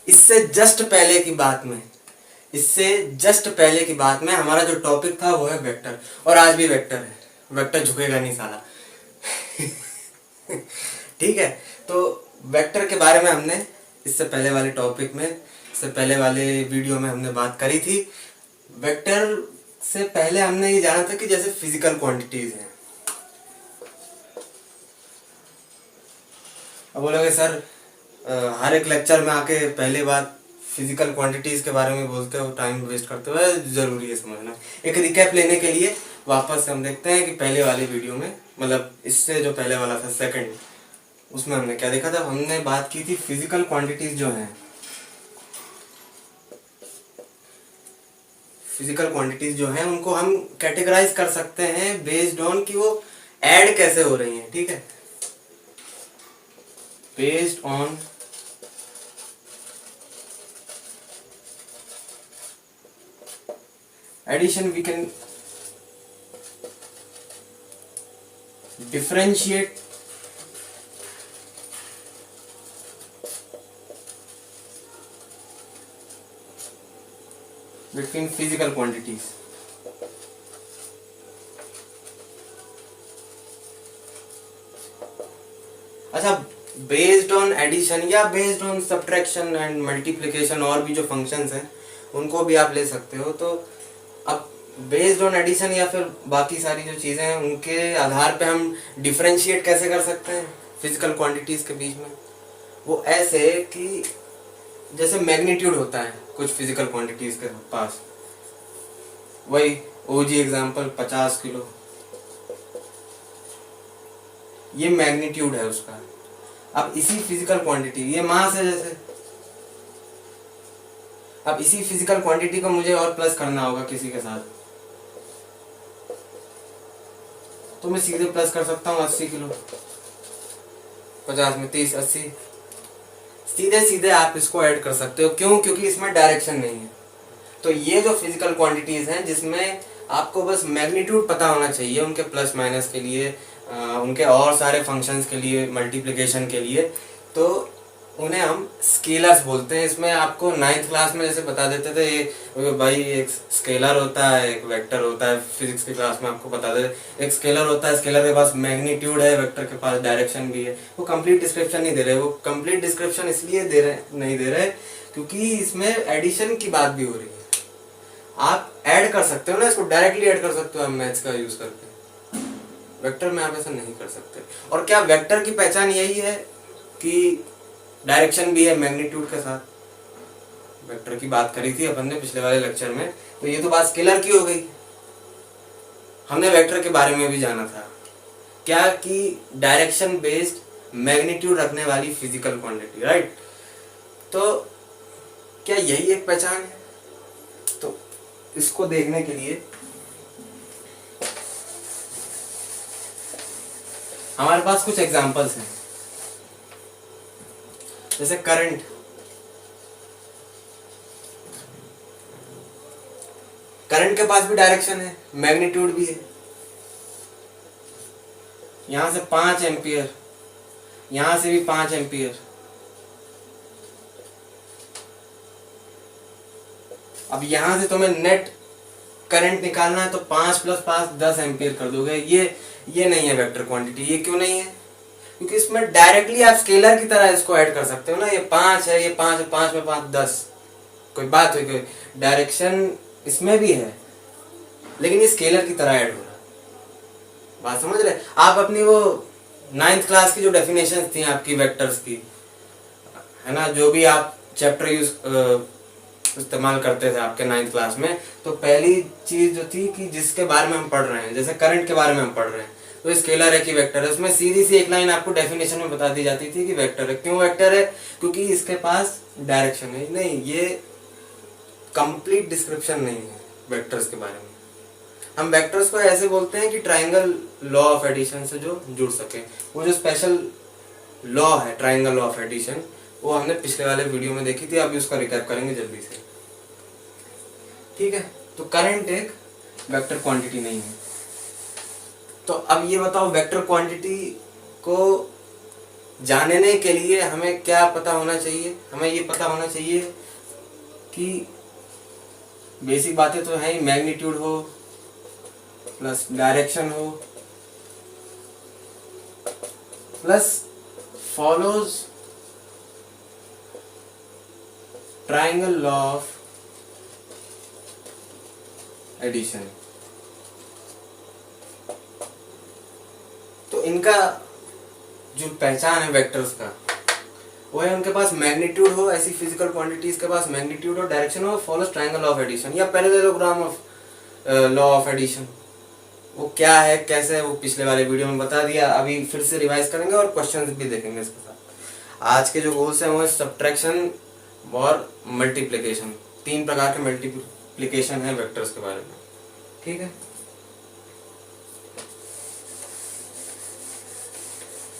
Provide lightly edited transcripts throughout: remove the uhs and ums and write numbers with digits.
इससे जस्ट पहले की बात में हमारा जो टॉपिक था वो है वेक्टर, और आज भी वेक्टर है। वेक्टर झुकेगा नहीं साला। ठीक है, तो वेक्टर के बारे में हमने इससे पहले वाले टॉपिक में, इससे पहले वाले वीडियो में हमने बात करी थी। वेक्टर से पहले हमने ये जाना था कि जैसे फिजिकल क्वांटिटीज हैं। अब बोलोगे सर हर एक लेक्चर में आके पहली बार फिजिकल क्वांटिटीज के बारे में बोलते हो, टाइम वेस्ट करते हो। जरूरी है समझना। एक रिकैप लेने के लिए वापस हम देखते हैं कि पहले वाले वीडियो में, मतलब इससे जो पहले वाला था सेकंड, उसमें हमने क्या देखा था। हमने बात की थी फिजिकल क्वांटिटीज जो हैं, फिजिकल क्वांटिटीज जो हैं उनको हम कैटेगराइज कर सकते हैं बेस्ड ऑन कि वो ऐड कैसे हो रही हैं। ठीक है, based on addition we can differentiate between physical quantities. अच्छा, बेस्ड ऑन एडिशन या based on subtraction and multiplication और भी जो फंक्शंस हैं उनको भी आप ले सकते हो। तो अब बेस्ड ऑन एडिशन या फिर बाकी सारी जो चीज़ें हैं उनके आधार पे हम डिफरेंशिएट कैसे कर सकते हैं फिजिकल क्वांटिटीज़ के बीच में। वो ऐसे कि जैसे मैग्नीट्यूड होता है कुछ फिजिकल क्वांटिटीज़ के पास, वही ओजी एग्जांपल 50 किलो, ये मैग्नीट्यूड है उसका। अब इसी फिजिकल क्वांटिटी, ये मास है जैसे, अब इसी फिजिकल क्वांटिटी को मुझे और प्लस करना होगा किसी के साथ, तो मैं सीधे प्लस कर सकता हूँ 80 किलो। 50 में 30, 80, सीधे सीधे आप इसको ऐड कर सकते हो। क्यों? क्योंकि इसमें डायरेक्शन नहीं है। तो ये जो फिजिकल क्वांटिटीज हैं जिसमें आपको बस मैग्नीट्यूड पता होना चाहिए उनके प्लस माइनस के लिए, उनके और सारे फंक्शंस के लिए, मल्टीप्लिकेशन के लिए, तो उन्हें हम स्केलर्स बोलते हैं। इसमें आपको 9th क्लास में जैसे बता देते थे ये भाई, एक स्केलर होता है, एक वेक्टर होता है। फिजिक्स की क्लास में आपको बता देते, एक स्केलर होता है, स्केलर के पास मैग्नीट्यूड है, वेक्टर के पास डायरेक्शन भी है। वो कंप्लीट डिस्क्रिप्शन नहीं दे रहे, वो कंप्लीट डिस्क्रिप्शन इसलिए नहीं दे रहे क्योंकि इसमें एडिशन की बात भी हो रही है। आप ऐड कर सकते हो ना, इसको डायरेक्टली ऐड कर सकते हो आप मैथ्स का यूज करके। वेक्टर में आप ऐसा नहीं कर सकते। और क्या वेक्टर की पहचान यही है कि डायरेक्शन भी है मैग्नीट्यूड के साथ। वेक्टर की बात करी थी अपन ने पिछले वाले लेक्चर में, तो ये तो बात स्केलर की हो गई। हमने वेक्टर के बारे में भी जाना था क्या, कि डायरेक्शन बेस्ड मैग्नीट्यूड रखने वाली फिजिकल क्वांटिटी, राइट। तो क्या यही एक पहचान है? तो इसको देखने के लिए हमारे पास कुछ एग्जांपल्स हैं। जैसे करंट, करंट के पास भी डायरेक्शन है, मैग्नीट्यूड भी है। यहां से 5 एम्पियर, यहां से भी 5 एम्पियर। अब यहां से तुम्हें नेट करंट निकालना है तो 5 + 5 10 एम्पियर कर दोगे। ये नहीं है वेक्टर क्वांटिटी। ये क्यों नहीं है? क्योंकि इसमें डायरेक्टली आप स्केलर की तरह इसको ऐड कर सकते हो ना। ये 5 है, ये 5 है, 5 में 5 10, कोई बात हुई, कोई डायरेक्शन इसमें भी है, लेकिन ये स्केलर की तरह ऐड हो रहा है। बात समझ रहे? आप अपनी वो 9th क्लास की जो डेफिनेशन थी आपकी वेक्टर्स की, है ना, जो भी आप चैप्टर इस्तेमाल करते थे आपके 9th क्लास में, तो पहली चीज जो थी कि जिसके बारे में हम पढ़ रहे हैं, जैसे करंट के बारे में हम पढ़ रहे हैं, तो स्केलर है कि वेक्टर है, उसमें सीधी सी एक लाइन आपको डेफिनेशन में बता दी जाती थी कि वेक्टर है। क्यों वेक्टर है? क्योंकि इसके पास डायरेक्शन है। नहीं, ये कंप्लीट डिस्क्रिप्शन नहीं है वेक्टर्स के बारे में। हम वेक्टर्स को ऐसे बोलते हैं कि ट्राइंगल लॉ ऑफ एडिशन से जो जुड़ सके। वो जो स्पेशल लॉ है ट्राइंगल लॉ ऑफ एडिशन, वो हमने पिछले वाले वीडियो में देखी थी। अभी उसका रिकैप करेंगे जल्दी से, ठीक है। तो करंट एक वेक्टर क्वांटिटी नहीं है। तो अब ये बताओ, वेक्टर क्वांटिटी को जानने के लिए हमें क्या पता होना चाहिए, हमें ये पता होना चाहिए कि बेसिक बातें तो है ही, मैग्नीट्यूड हो प्लस डायरेक्शन हो plus follows triangle law of addition. तो इनका जो पहचान है वेक्टर्स का वो है उनके पास मैग्नीट्यूड हो, ऐसी फिजिकल क्वांटिटीज के पास मैग्नीट्यूड हो, डायरेक्शन हो, फॉलोज ट्रायंगल ऑफ एडिशन या parallelogram of law of addition. वो क्या है कैसे है वो पिछले वाले वीडियो में बता दिया, अभी फिर से रिवाइज करेंगे और क्वेश्चंस भी देखेंगे इसके साथ। आज के जो गोल्स हैं वो है सब्ट्रैक्शन और मल्टीप्लिकेशन। 3 प्रकार के मल्टीप्लिकेशन है वेक्टर्स के बारे में, ठीक है।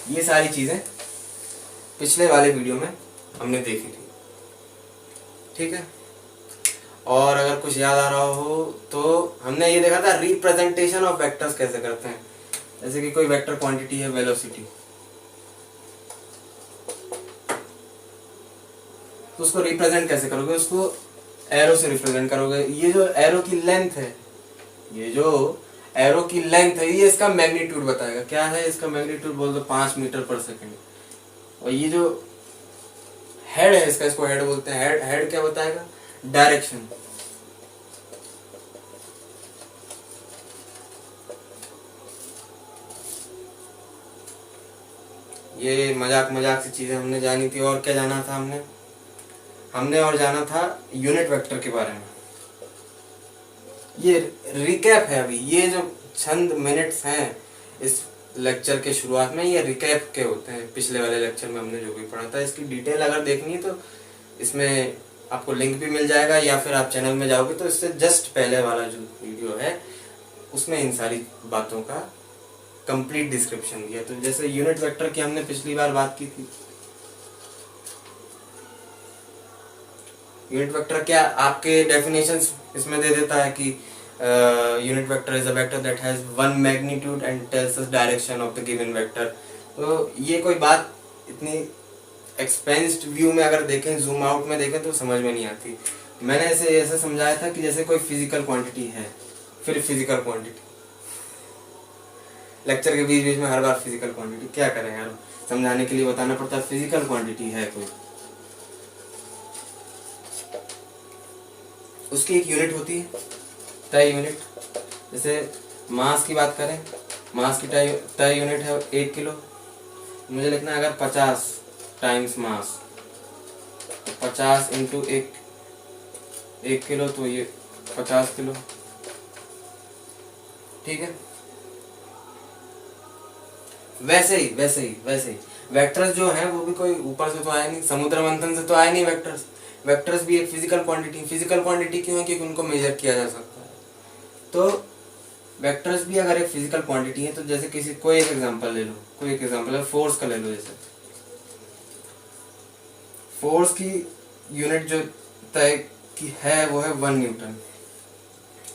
ये सारी चीजें पिछले वाले वीडियो में हमने देखी थी, ठीक है। और अगर कुछ याद आ रहा हो तो हमने ये देखा था रिप्रेजेंटेशन ऑफ वेक्टर्स कैसे करते हैं। जैसे कि कोई वेक्टर क्वांटिटी है वेलोसिटी, तो उसको रिप्रेजेंट कैसे करोगे, उसको एरो से रिप्रेजेंट करोगे। ये जो एरो की लेंथ है, ये जो एरो की लेंथ है ये इसका मैग्नीट्यूड बताएगा। क्या है इसका मैग्नीट्यूड, बोल दो 5 मीटर पर सेकेंड। और ये जो हेड है इसका, इसको हेड बोलते हैं। हेड हेड क्या बताएगा, डायरेक्शन। ये मजाक मजाक सी चीजें हमने जानी थी। और क्या जाना था हमने और जाना था यूनिट वेक्टर के बारे में। ये रिकैप है अभी, ये जो चंद मिनट्स हैं इस लेक्चर के शुरुआत में, ये रिकैप के होते हैं। पिछले वाले लेक्चर में हमने जो भी पढ़ा था इसकी डिटेल अगर देखनी है तो इसमें आपको लिंक भी मिल जाएगा, या फिर आप चैनल में जाओगे तो इससे जस्ट पहले वाला जो वीडियो है उसमें इन सारी बातों का कंप्लीट डिस्क्रिप्शन दिया। तो जैसे यूनिट वेक्टर की हमने पिछली बार बात की थी। यूनिट वेक्टर क्या, आपके डेफिनेशंस इसमें दे देता है कि unit vector is a vector that has one magnitude and tells us direction of the given vector. तो ये कोई बात इतनी एक्सपेंस्ड व्यू में अगर देखें, जूम आउट में देखें तो समझ में नहीं आती। मैंने इसे ऐसे समझाया था कि जैसे कोई फिजिकल क्वांटिटी है, फिर फिजिकल क्वांटिटी। लेक्चर के बीच बीच में हर बार फिजिकल क्वांटिटी क्या करें यार, समझाने के लिए बताना पड़ता है। फिजिकल क्वांटिटी है कोई, उसकी एक यूनिट होती है, तय यूनिट। जैसे मास की बात करें, मास की तय यूनिट है 1 किलो। मुझे लिखना है अगर 50 टाइम्स मास, तो 50 इंटू 1 किलो, तो ये 50 किलो, ठीक है। वैसे ही वेक्टर्स जो हैं वो भी कोई ऊपर से तो आए नहीं, समुद्र मंथन से तो आए नहीं वेक्टर्स। वेक्टर्स भी एक फिजिकल क्वांटिटी क्यों है, क्योंकि उनको मेजर किया जा सकता है। तो वेक्टर्स भी अगर एक फिजिकल क्वांटिटी है, तो जैसे किसी कोई एक एग्जांपल ले लो, कोई एक एग्जांपल है फोर्स का ले लो। जैसे फोर्स की यूनिट जो तय की है वो है 1 न्यूटन।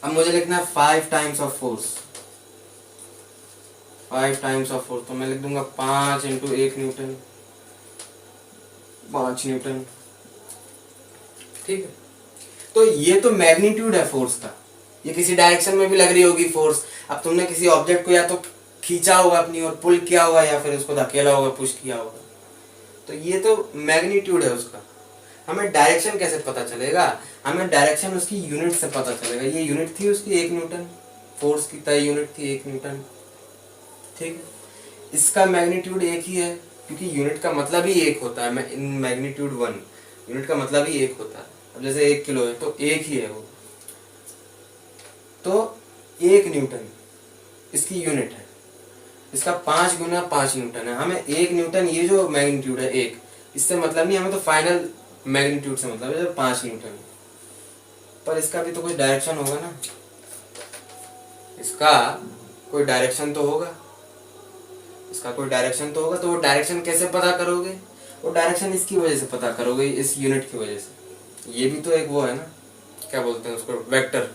अब मुझे लिखना है 5 times of force, 5 times of force, तो मैं लिख दूंगा 5 इंटू 1 न्यूटन, 5 न्यूटन, ठीक है। तो ये तो मैग्नीट्यूड है फोर्स का, ये किसी डायरेक्शन में भी लग रही होगी फोर्स। अब तुमने किसी ऑब्जेक्ट को या तो खींचा होगा अपनी ओर, पुल किया होगा, या फिर उसको धकेला होगा, पुश किया होगा, तो ये तो मैग्नीट्यूड है उसका। हमें डायरेक्शन कैसे पता चलेगा, हमें डायरेक्शन उसकी यूनिट से पता चलेगा। ये यूनिट थी उसकी 1 न्यूटन, फोर्स की तय यूनिट थी 1 न्यूटन, ठीक है। इसका मैग्नीट्यूड 1 ही है, क्योंकि यूनिट का मतलब ही 1 होता है। इन मैग्नीट्यूड 1 यूनिट का मतलब ही 1 होता है। अब जैसे 1 किलो है तो 1 ही है वो, तो 1 न्यूटन इसकी यूनिट है। इसका 5 गुना 5 न्यूटन है। हमें 1 न्यूटन, ये जो मैग्नीट्यूड है 1, इससे मतलब नहीं, हमें तो फाइनल मैग्नीट्यूड से मतलब है 5 न्यूटन। पर इसका भी तो कुछ डायरेक्शन होगा ना, इसका कोई डायरेक्शन तो होगा, इसका कोई डायरेक्शन तो होगा। तो वो डायरेक्शन कैसे पता करोगे, वो डायरेक्शन इसकी वजह से पता करोगे, इस यूनिट की वजह से। ये भी तो एक वो है ना, क्या बोलते हैं उसको, वेक्टर।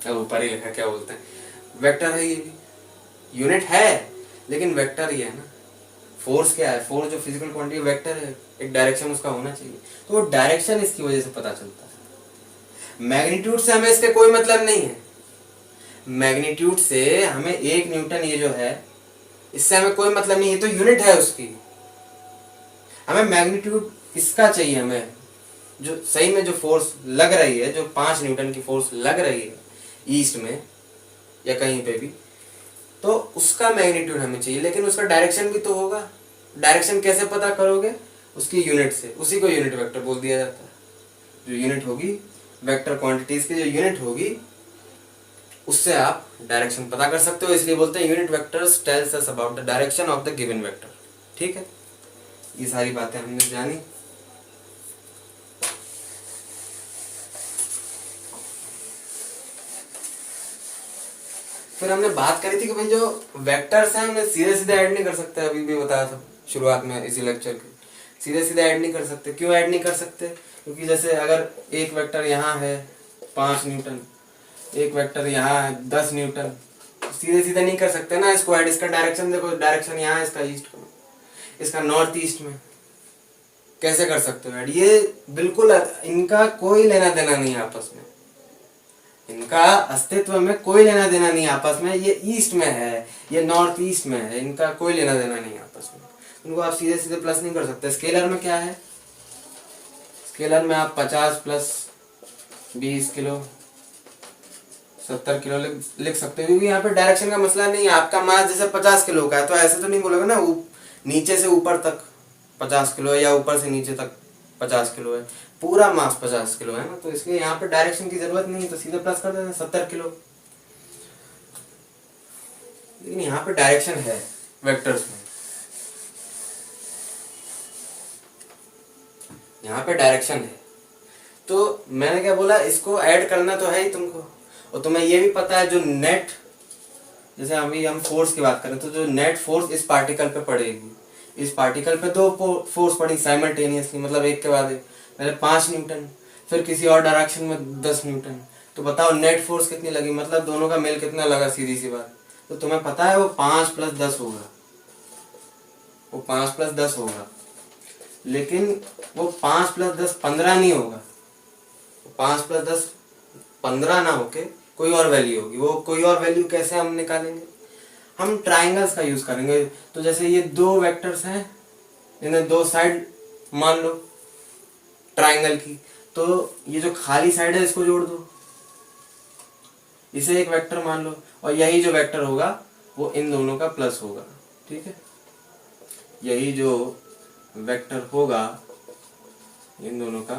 अब ऊपर ही लिखा क्या बोलते हैं, वेक्टर है। ये भी यूनिट है लेकिन वेक्टर ही है ना। फोर्स क्या है, फोर्स जो फिजिकल क्वांटिटी वेक्टर है, एक डायरेक्शन उसका होना चाहिए, तो वो डायरेक्शन इसकी वजह से पता चलता है। मैग्नीट्यूड से हमें इसके कोई मतलब नहीं है, मैग्नीट्यूड से हमें 1 न्यूटन ये जो है इससे हमें कोई मतलब नहीं है, तो यूनिट है उसकी। हमें मैग्नीट्यूड इसका चाहिए, हमें जो सही में जो फोर्स लग रही है, जो 5 न्यूटन की फोर्स लग रही है ईस्ट में या कहीं पे भी, तो उसका मैग्नीट्यूड हमें चाहिए, लेकिन उसका डायरेक्शन भी तो होगा। डायरेक्शन कैसे पता करोगे, उसकी यूनिट से, उसी को यूनिट वेक्टर बोल दिया जाता है। जो यूनिट होगी वेक्टर क्वांटिटीज की, जो यूनिट होगी उससे आप डायरेक्शन पता कर सकते हो, इसलिए बोलते हैं unit vectors tells us about the direction of the given vector. ठीक है, ये सारी बातें हमने जानी। फिर हमने बात करी थी कि भाई जो वेक्टर्स हैं उन्हें सीधे सीधे ऐड नहीं कर सकते, अभी भी बताया था शुरुआत में इसी लेक्चर के, सीधे सीधे ऐड नहीं कर सकते। क्यों ऐड नहीं कर सकते, क्योंकि जैसे अगर एक वेक्टर यहाँ है 5 न्यूटन, एक वेक्टर यहाँ है 10 न्यूटन, सीधे सीधे नहीं कर सकते ना इसको ऐड। इसका डायरेक्शन देखो, डायरेक्शन यहाँ है इसका ईस्ट में, इसका नॉर्थ ईस्ट में, कैसे कर सकते हो ऐड। ये बिल्कुल इनका कोई लेना देना नहीं है आपस में, इनका अस्तित्व में कोई लेना देना नहीं आपस में। ये ईस्ट में है, ये नॉर्थ ईस्ट में है, इनका कोई लेना देना नहीं आपस में। इनको आप सीधे सीधे प्लस नहीं कर सकते। स्केलर में क्या है, स्केलर में आप 50 प्लस 20 किलो 70 किलो लिख सकते हो, क्योंकि यहाँ पे डायरेक्शन का मसला नहीं है। आपका मास जैसे 50 किलो का है, तो ऐसे तो नहीं बोलोगे ना नीचे से ऊपर तक 50 किलो है या ऊपर से नीचे तक 50 किलो है, पूरा मास 50 किलो है ना, तो इसलिए यहाँ पे डायरेक्शन की जरूरत नहीं, तो सीधे प्लस कर देते हैं 70 किलो। लेकिन यहाँ पे डायरेक्शन है वेक्टर्स में, यहाँ पे डायरेक्शन है। तो मैंने क्या बोला, इसको ऐड करना तो है ही तुमको, और तुम्हें ये भी पता है जो नेट, जैसे अभी हम फोर्स की बात करें तो जो नेट फोर्स इस पार्टिकल पे पड़ेगी, इस पार्टिकल पे 2 फोर्स पड़ी साइमल्टेनियसली, मतलब एक के बाद एक। पहले 5 न्यूटन, फिर किसी और डायरेक्शन में 10 न्यूटन, तो बताओ नेट फोर्स कितनी लगी, मतलब दोनों का मेल कितना लगा, सीधी सी बात। तो तुम्हें पता है वो 5 प्लस 10 होगा, वो 5 प्लस 10 होगा, लेकिन वो 5 प्लस 10 15 नहीं होगा, 5 प्लस 10 15 ना होके कोई और वैल्यू होगी। वो कोई और वैल्यू कैसे हम निकालेंगे, हम ट्राइंगल्स का यूज करेंगे। तो जैसे ये 2 वेक्टर्स हैं, इन्हें 2 साइड मान लो ट्राइंगल की, तो ये जो खाली साइड है इसको जोड़ दो, इसे एक वेक्टर मान लो, और यही जो वेक्टर होगा वो इन दोनों का प्लस होगा। ठीक है, यही जो वेक्टर होगा इन दोनों का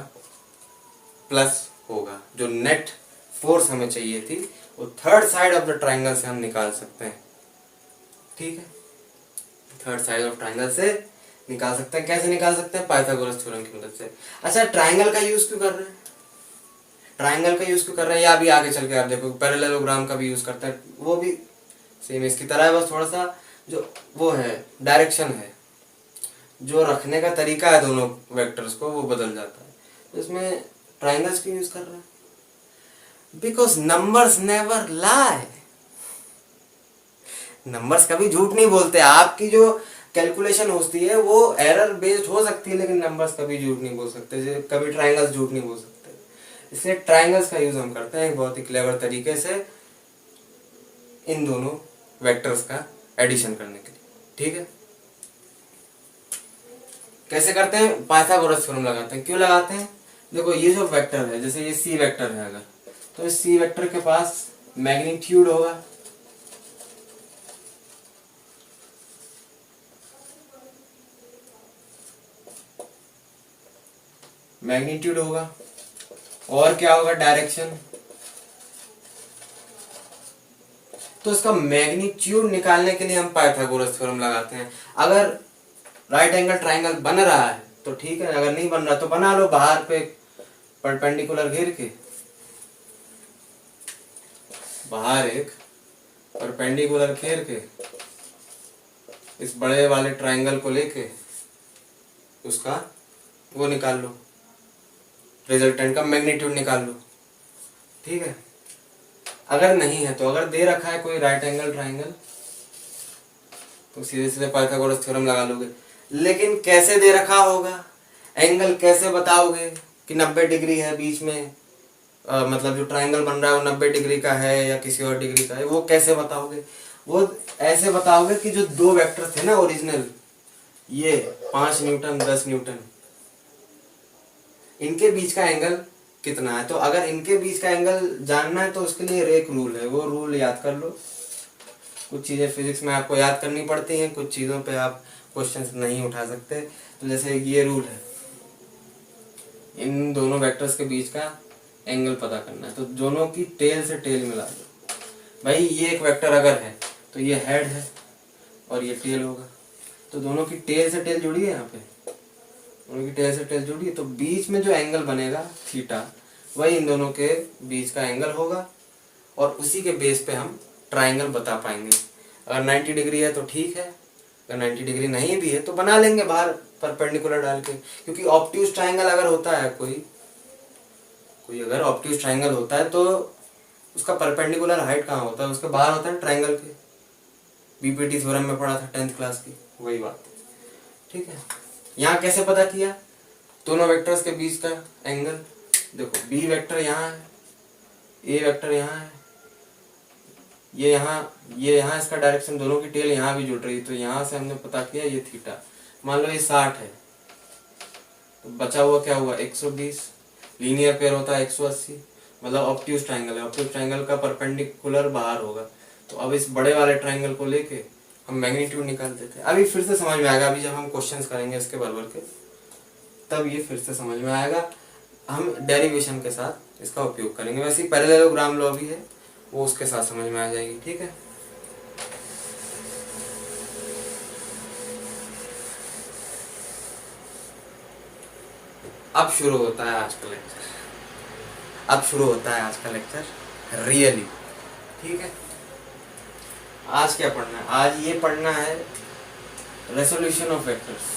प्लस होगा। जो नेट फोर्स हमें चाहिए थी वो third side of the triangle से हम निकाल सकते हैं। ठीक है, थर्ड साइड ऑफ ट्राइंगल से निकाल सकते हैं। कैसे निकाल सकते हैं, पाइथागोरस थ्योरम की मदद से। अच्छा, ट्राइंगल का यूज क्यों कर रहे हैं, ट्राइंगल का यूज क्यों कर रहे हैं, या अभी आगे चल के आप देखो पैरेललोग्राम का भी यूज करते हैं, वो भी सेम इसकी तरह है, बस थोड़ा सा जो वो है डायरेक्शन है, जो रखने का तरीका है दोनों वेक्टर्स को, वो बदल जाता है। तो इसमें ट्राइंगल्स क्यों यूज कर रहे हैं, because numbers never lie, numbers कभी झूठ नहीं बोलते। आपकी जो कैलकुलेशन होती है वो एरर बेस्ड हो सकती है, लेकिन नंबर्स कभी झूठ नहीं बोल सकते, कभी ट्राइंगल्स झूठ नहीं बोल सकते। इसलिए ट्राइंगल्स का यूज हम करते हैं एक बहुत ही क्लेवर तरीके से इन दोनों वेक्टर्स का एडिशन करने के लिए। ठीक है, कैसे करते हैं, पाइथागोरस थ्योरम लगाते हैं। क्यों लगाते हैं, देखो ये जो वेक्टर है, जैसे ये सी वेक्टर है अगर, तो इस सी वेक्टर के पास मैग्नीट्यूड होगा, मैग्नीट्यूड होगा, और क्या होगा, डायरेक्शन। तो इसका मैग्नीट्यूड निकालने के लिए हम पाइथागोरस थ्योरम लगाते हैं। अगर राइट एंगल ट्राइंगल बन रहा है तो ठीक है, अगर नहीं बन रहा तो बना लो बाहर पे परपेंडिकुलर घेर के, बाहर एक परपेंडिकुलर घेर के इस बड़े वाले ट्राइंगल को लेके उसका वो निकाल लो, रिजल्टेंट का मैग्नीट्यूड निकाल लो। ठीक है, अगर नहीं है तो अगर दे रखा है कोई राइट एंगल ट्राइंगल, तो सीधे सीधे पाइथागोरस थ्योरम लगा लोगे। लेकिन कैसे दे रखा होगा, एंगल कैसे बताओगे कि 90 डिग्री है बीच में, मतलब जो ट्रायंगल बन रहा है वो 90 डिग्री का है या किसी और डिग्री का है, वो कैसे बताओगे? वो ऐसे बताओगे कि जो दो वेक्टर थे ना ओरिजिनल, ये 5 न्यूटन 10 न्यूटन, इनके बीच का एंगल कितना है। तो अगर इनके बीच का एंगल जानना है तो उसके लिए एक रूल है, वो रूल याद कर लो। कुछ चीज़ें फिजिक्स में आपको याद करनी पड़ती हैं, कुछ चीज़ों पे आप क्वेश्चंस नहीं उठा सकते। तो जैसे ये रूल है, इन दोनों वेक्टर्स के बीच का एंगल पता करना है, तो दोनों की टेल से टेल मिला दो। भाई ये एक वेक्टर अगर है तो ये हेड है और ये टेल होगा, तो दोनों की टेल से टेल जुड़ी है, यहाँ पे दोनों की टेल से टेल जुड़ी है, तो बीच में जो एंगल बनेगा थीटा, वही इन दोनों के बीच का एंगल होगा, और उसी के बेस पे हम ट्राइंगल बता पाएंगे। अगर 90 डिग्री है तो ठीक है, अगर 90 डिग्री नहीं भी है तो बना लेंगे बाहर परपेंडिकुलर डाल के, क्योंकि ऑब्ट्यूज ट्राइंगल अगर होता है कोई अगर ऑब्ट्यूज ट्राइंगल होता है तो उसका परपेंडिकुलर हाइट कहाँ होता है, उसके बाहर होता है ट्राइंगल के। बीपीटी थ्योरम में पढ़ा था 10th क्लास की वही बात, ठीक है। यहाँ कैसे पता किया दोनों वेक्टर्स के बीच का एंगल? देखो बी वेक्टर यहाँ है, ए वेक्टर यहाँ है, ये यहाँ इसका डायरेक्शन, दोनों की टेल यहाँ भी जुड़ रही है, तो यहाँ से हमने पता किया ये थीटा। मान लो ये 60 है, तो बचा हुआ क्या हुआ 120, लीनियर पेयर होता है 180, मतलब ऑब्ट्यूज ट्राइंगल है, ऑब्ट्यूज ट्राइंगल का परपेंडिकुलर बाहर होगा। तो अब इस बड़े वाले ट्राइंगल को लेके हम मैग्नीट्यूड निकाल देते हैं। अभी फिर से समझ में आएगा, अभी जब हम क्वेश्चंस करेंगे इसके बराबर के तब ये फिर से समझ में आएगा, हम डेरिवेशन के साथ इसका उपयोग करेंगे। वैसे ही पैरेललोग्राम लॉ भी है, वो उसके साथ समझ में आ जाएगी, ठीक है। अब शुरू होता है आज का लेक्चर, अब शुरू होता है आज का लेक्चर रियली, ठीक है। आज क्या पढ़ना है? आज ये पढ़ना है resolution of vectors.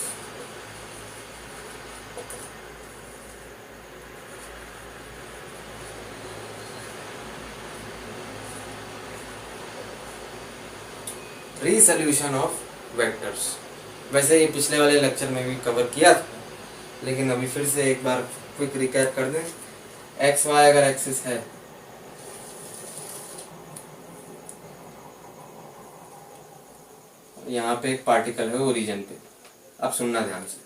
Resolution of vectors. वैसे ये पिछले वाले लेक्चर में भी कवर किया था, लेकिन अभी फिर से एक बार क्विक रिकैप कर दें। एक्स वाई अगर एक्सिस है, यहाँ पे एक पार्टिकल है ओरिजिन पे, अब सुनना ध्यान से।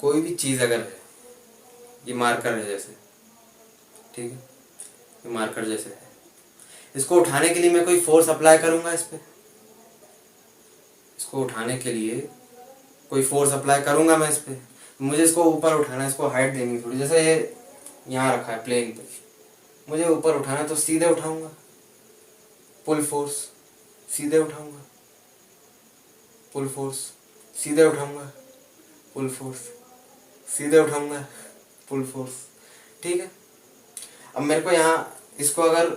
कोई भी चीज अगर है, ये मार्कर है जैसे, ठीक है, ये मार्कर जैसे है, इसको उठाने के लिए मैं कोई फोर्स अप्लाई करूंगा इस पे, इसको उठाने के लिए कोई फोर्स अप्लाई करूंगा मैं इस पे, मुझे इसको ऊपर उठाना है, इसको हाइट देनी थोड़ी, जैसे ये यहाँ रखा है प्लेन पे, मुझे ऊपर उठाना तो सीधे उठाऊंगा, पुल फोर्स, सीधे उठाऊंगा, पुल फोर्स, सीधे उठाऊंगा, पुल फोर्स, सीधे उठाऊंगा, पुल फोर्स, ठीक है। अब मेरे को यहाँ इसको अगर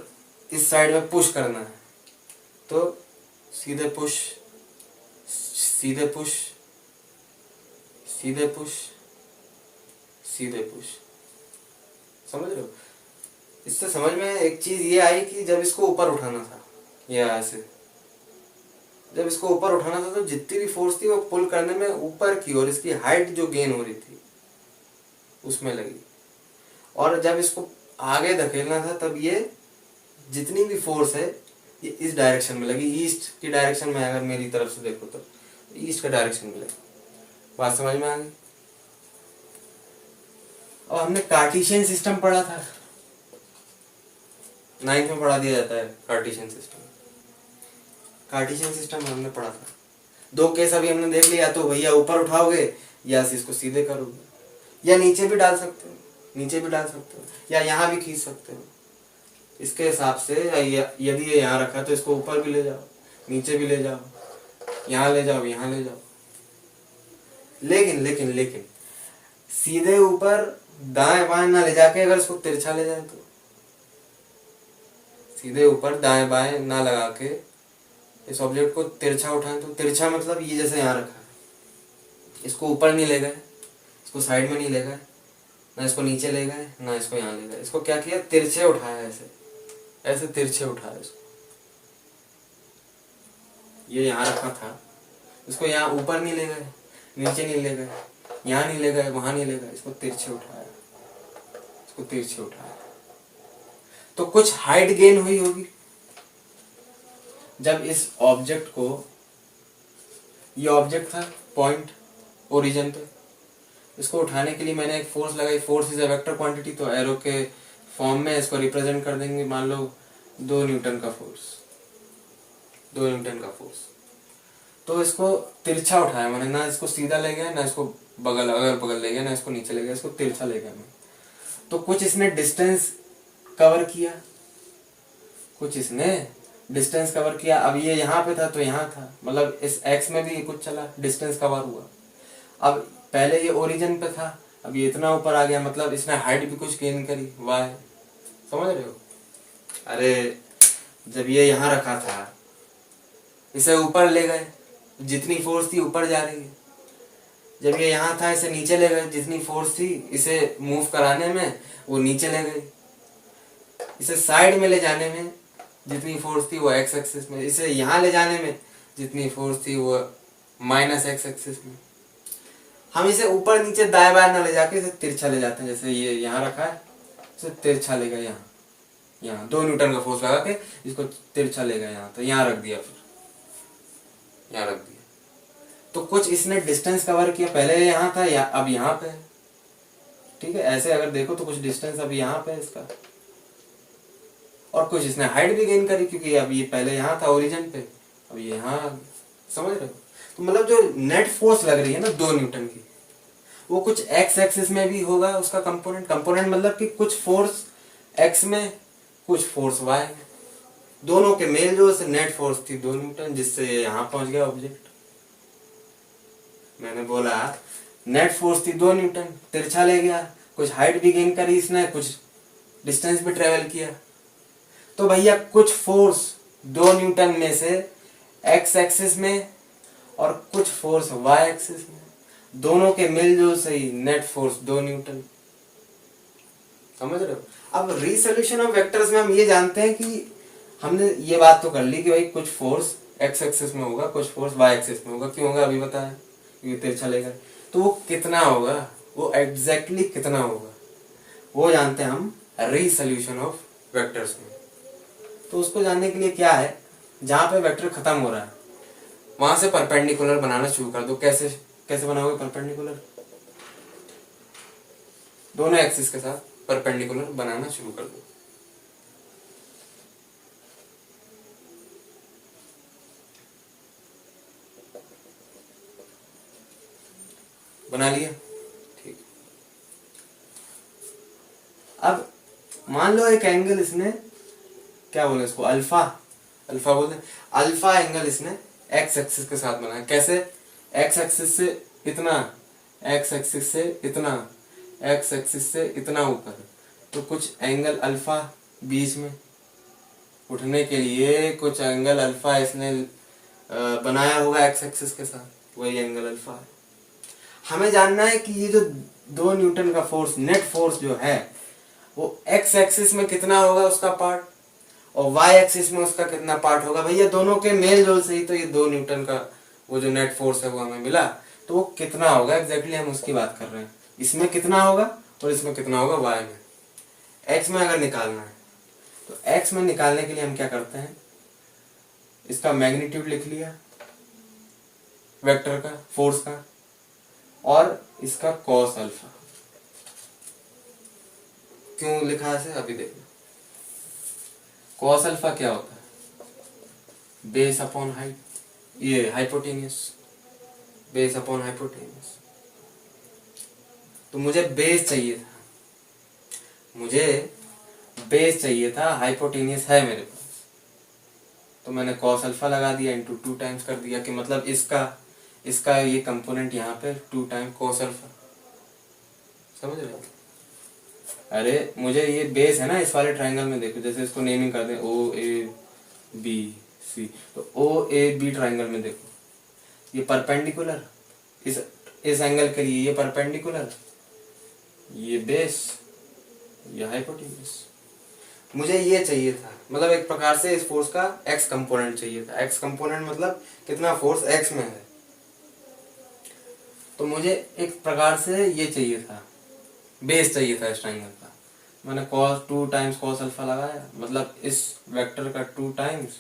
इस साइड में पुश करना है तो सीधे पुश, सीधे पुश, सीधे पुश, सीधे पुश, समझ रहे हो? इससे समझ में एक चीज ये आई कि जब इसको ऊपर उठाना था, या ऐसे जब इसको ऊपर उठाना था तो जितनी भी फोर्स थी वो पुल करने में ऊपर की, और इसकी हाइट जो गेन हो रही थी उसमें लगी, और जब इसको आगे धकेलना था तब ये जितनी भी फोर्स है ये इस डायरेक्शन में लगी, ईस्ट की डायरेक्शन में। अगर मेरी तरफ से देखो तो ईस्ट का डायरेक्शन में लगी। बात समझ में आ गई? और हमने कार्टेशियन सिस्टम पढ़ा था, 9th में पढ़ा दिया जाता है कार्टेशियन सिस्टम। कार्टेशियन सिस्टम हमने पढ़ा था। दो केस अभी हमने देख लिया, तो भैया ऊपर उठाओगे या इसको सीधे करोगे, या नीचे भी डाल सकते हो, नीचे भी डाल सकते हो, या यहाँ भी खींच सकते हो। इसके हिसाब से यदि ये यहाँ रखा तो इसको ऊपर भी ले जाओ, नीचे भी ले जाओ, यहाँ ले जाओ, यहाँ ले जाओ। लेकिन लेकिन लेकिन सीधे ऊपर दाएं बाएं ना ले जाके अगर इसको तिरछा ले जाए तो, सीधे ऊपर दाएं बाएं ना लगा के इस ऑब्जेक्ट को तिरछा उठाएं तो, तिरछा मतलब ये जैसे यहाँ रखा है, इसको ऊपर नहीं ले गए, इसको साइड में नहीं ले गए, ना इसको नीचे ले गए, ना इसको यहाँ ले गए, इसको क्या किया तिरछे उठाया, ऐसे ऐसे तिरछे उठाया इसको, ये यहाँ रखा था, इसको यहाँ ऊपर नहीं ले गए, नीचे नहीं ले गए, यहाँ नहीं ले गए, वहां नहीं ले गए, इसको तिरछे उठाया, इसको तिरछे उठाया, तो कुछ हाइट गेन हुई होगी। जब इस ऑब्जेक्ट को, ये ऑब्जेक्ट था पॉइंट ओरिजिन पे, इसको उठाने के लिए मैंने एक फोर्स लगाई, force is a vector quantity, तो एरो के फॉर्म में इसको रिप्रेजेंट कर देंगे, मान लो 2 न्यूटन का फोर्स, 2 न्यूटन का फोर्स। तो इसको तिरछा उठाया मैंने, ना इसको सीधा ले गया, ना इसको बगल अगर बगल ले गया, ना इसको नीचे ले गया, इसको तिरछा ले गया मैं। तो कुछ इसने डिस्टेंस कवर किया, कुछ इसने डिस्टेंस कवर किया। अब ये यहाँ पे था तो यहाँ था, मतलब इस एक्स में भी कुछ चला, डिस्टेंस कवर हुआ। अब पहले ये ओरिजिन पे था, अब ये इतना ऊपर आ गया, मतलब इसने हाइट भी कुछ गेन करी, वाई। समझ रहे हो? अरे जब ये यहाँ रखा था, इसे ऊपर ले गए, जितनी फोर्स थी ऊपर जा रही है। जब ये यहाँ था, इसे नीचे ले गए, जितनी फोर्स थी इसे मूव कराने में वो नीचे ले गई। इसे साइड में ले जाने में जितनी फोर्स थी वो एक्स एक्सिस में, इसे यहाँ ले जाने में जितनी फोर्स थी वो माइनस एक्स एक्सिस में। हम इसे ऊपर नीचे दाएं बाएं ना ले जाके इसे तिरछा ले जाते हैं, जैसे ये यहाँ रखा है, इसे तिरछा ले गए यहाँ, यहाँ 2 न्यूटन का फोर्स लगा के इसको तिरछा ले गए यहाँ, तो यहाँ रख दिया, फिर यहाँ रख दिया। तो कुछ इसने डिस्टेंस कवर किया, पहले यहाँ था या अब यहाँ पे, ठीक है। ऐसे अगर देखो तो कुछ डिस्टेंस अब यहाँ पे इसका, और कुछ इसने हाइट भी गेन करी, क्योंकि अब ये पहले यहाँ था ओरिजिन पे, अब ये यहाँ। समझ रहे हो? तो मतलब जो नेट फोर्स लग रही है ना 2 न्यूटन की, वो कुछ एक्स एक्सिस में भी होगा उसका कंपोनेंट। कंपोनेंट मतलब कि कुछ फोर्स एक्स में, कुछ फोर्स वाई में, दोनों के मेल जो से नेट फोर्स थी 2 न्यूटन, जिससे ये यहाँ पहुंच गया ऑब्जेक्ट। मैंने बोला नेट फोर्स थी 2 न्यूटन, तिरछा ले गया, कुछ हाइट भी गेन करी इसने, कुछ डिस्टेंस भी ट्रेवल किया। तो भैया कुछ फोर्स 2 न्यूटन में से एक्स एक्सिस में और कुछ फोर्स वाई एक्सिस में, दोनों के मिलजुल से ही नेट फोर्स 2 न्यूटन। समझ रहे हो? अब रीसोल्यूशन ऑफ वेक्टर्स में हम ये जानते हैं कि हमने ये बात तो कर ली कि भाई कुछ फोर्स एक्स एक्सिस में होगा, कुछ फोर्स वाई एक्सिस में होगा। क्यों होगा अभी बताया, क्योंकि तिरछा लेगा। तो वो कितना होगा, वो एग्जैक्टली कितना होगा, वो जानते हैं हम रीसोल्यूशन ऑफ वेक्टर्स में। तो उसको जानने के लिए क्या है, जहां पे वेक्टर खत्म हो रहा है वहां से परपेंडिकुलर बनाना शुरू कर दो। कैसे कैसे बनाओगे परपेंडिकुलर? दोनों एक्सिस के साथ परपेंडिकुलर बनाना शुरू कर दो। बना लिया? ठीक। अब मान लो एक एंगल इसने, क्या बोले इसको, अल्फा, अल्फा बोलते हैं, अल्फा एंगल इसने एक्स एक्सिस के साथ बनाया। कैसे? एक्स एक्सिस से इतना, एक्स एक्सिस से इतना, एक्स एक्सिस से इतना ऊपर, तो कुछ एंगल अल्फा बीच में उठने के लिए कुछ एंगल अल्फा इसने बनाया होगा एक्स एक्सिस के साथ, वही एंगल अल्फा है। हमें जानना है कि ये जो 2 न्यूटन का फोर्स, नेट फोर्स जो है, वो एक्स एक्सिस में कितना होगा उसका पार्ट, और वाई एक्सिस में उसका कितना पार्ट होगा। भैया दोनों के मेल जोल से ही तो ये 2 न्यूटन का वो जो नेट फोर्स है वो हमें मिला। तो वो कितना होगा एग्जैक्टली हम उसकी बात कर रहे हैं। इसमें कितना होगा और इसमें कितना होगा वाई में। एक्स में अगर निकालना है तो एक्स में निकालने के लिए हम क्या करते हैं, इसका मैग्नीट्यूड लिख लिया वेक्टर का, फोर्स का, और इसका कॉस अल्फा। क्यों लिखा है अभी देखना। कॉस अल्फा क्या होता है, बेस अपॉन हाइट, ये हाइपोटेन्यूस, बेस अपॉन हाइपोटेन्यूस। तो मुझे बेस चाहिए था, मुझे बेस चाहिए था, हाइपोटेन्यूस है मेरे पास, तो मैंने कॉस अल्फा लगा दिया, इंटू 2 टाइम्स कर दिया, कि मतलब इसका ये कंपोनेंट यहाँ पे 2 टाइम कॉस अल्फा। समझ रहे हो? अरे मुझे ये बेस है ना, इस वाले ट्रायंगल में देखो, जैसे इसको नेमिंग कर दें ओ ए बी सी, तो ओ ए बी ट्रायंगल में देखो, ये परपेंडिकुलर, इस एंगल के लिए ये परपेंडिकुलर, ये बेस, ये हाइपोटेन्यूस। मुझे ये चाहिए था, मतलब एक प्रकार से इस फोर्स का एक्स कंपोनेंट चाहिए था। एक्स कंपोनेंट मतलब कितना फोर्स एक्स में है, तो मुझे एक प्रकार से ये चाहिए था, बेस चाहिए था इस ट्रायंगल का। मैंने cos 2 टाइम्स cos अल्फा लगाया, मतलब इस वेक्टर का 2 टाइम्स,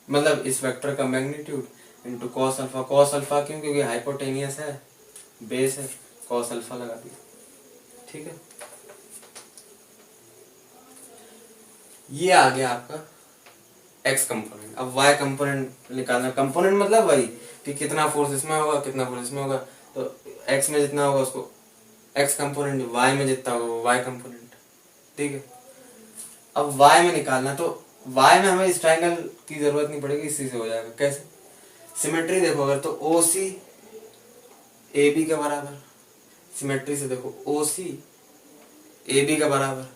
मतलब इस वेक्टर का magnitude into cos alpha. cos alpha क्यों? क्योंकि हाइपोटेनियस है, बेस है, cos अल्फा लगा दिया। ठीक है, ये आ गया आपका एक्स कंपोनेंट। अब वाई कंपोनेंट निकालना। कंपोनेंट मतलब वही कि कितना फोर्स इसमें होगा, कितना फोर्स इसमें होगा, तो एक्स में जितना होगा उसको एक्स कंपोनेंट, वाई में जितना होगा वो वाई कंपोनेंट। ठीक है, अब वाई में निकालना, तो वाई में हमें इस ट्रायंगल की जरूरत नहीं पड़ेगी, इसी से हो जाएगा। कैसे? सिमेट्री देखो अगर, तो ओ सी ए बी के बराबर, सिमेट्री से देखो ओ सी ए बी के बराबर।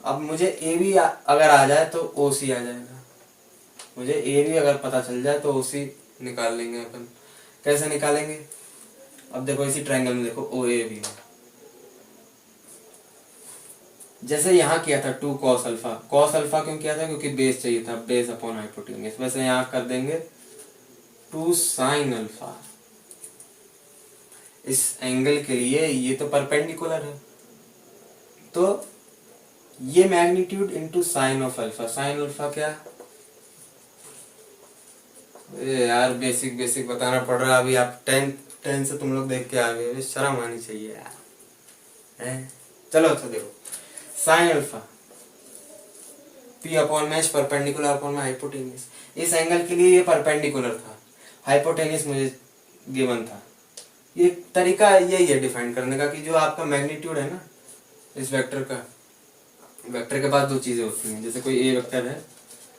अब मुझे ए बी अगर आ जाए तो ओ सी आ जाएगा, मुझे ए बी अगर पता चल जाए तो ओ सी निकाल लेंगे अपन। कैसे निकालेंगे? अब देखो इसी ट्रायंगल में देखो ओ ए बी में, जैसे यहाँ किया था 2 cos अल्फा। cos अल्फा क्यों किया था? क्योंकि बेस चाहिए था, बेस अपॉन हाइपोटेन्यूज। वैसे यहाँ कर देंगे 2 sin अल्फा। इस एंगल के लिए ये तो परपेंडिकुलर है, तो ये magnitude into sine of alpha. Sine alpha क्या? यार बेसिक बेसिक बताना पड़ रहा है अभी। आप 10 से तुम लोग देख के आ गए, शर्म आनी चाहिए यार, हैं? चलो अच्छा देखो, साइन अल्फा पी अपॉन में परपेंडिकुलर अपॉन में हाइपोटेनियस। इस एंगल के लिए ये परपेंडिकुलर था, हाइपोटेनियस मुझे गिवन था। ये तरीका यही है डिफाइन करने का कि जो आपका मैग्नीट्यूड है ना इस वेक्टर का, वेक्टर के पास दो चीजें होती हैं। जैसे कोई ए वेक्टर है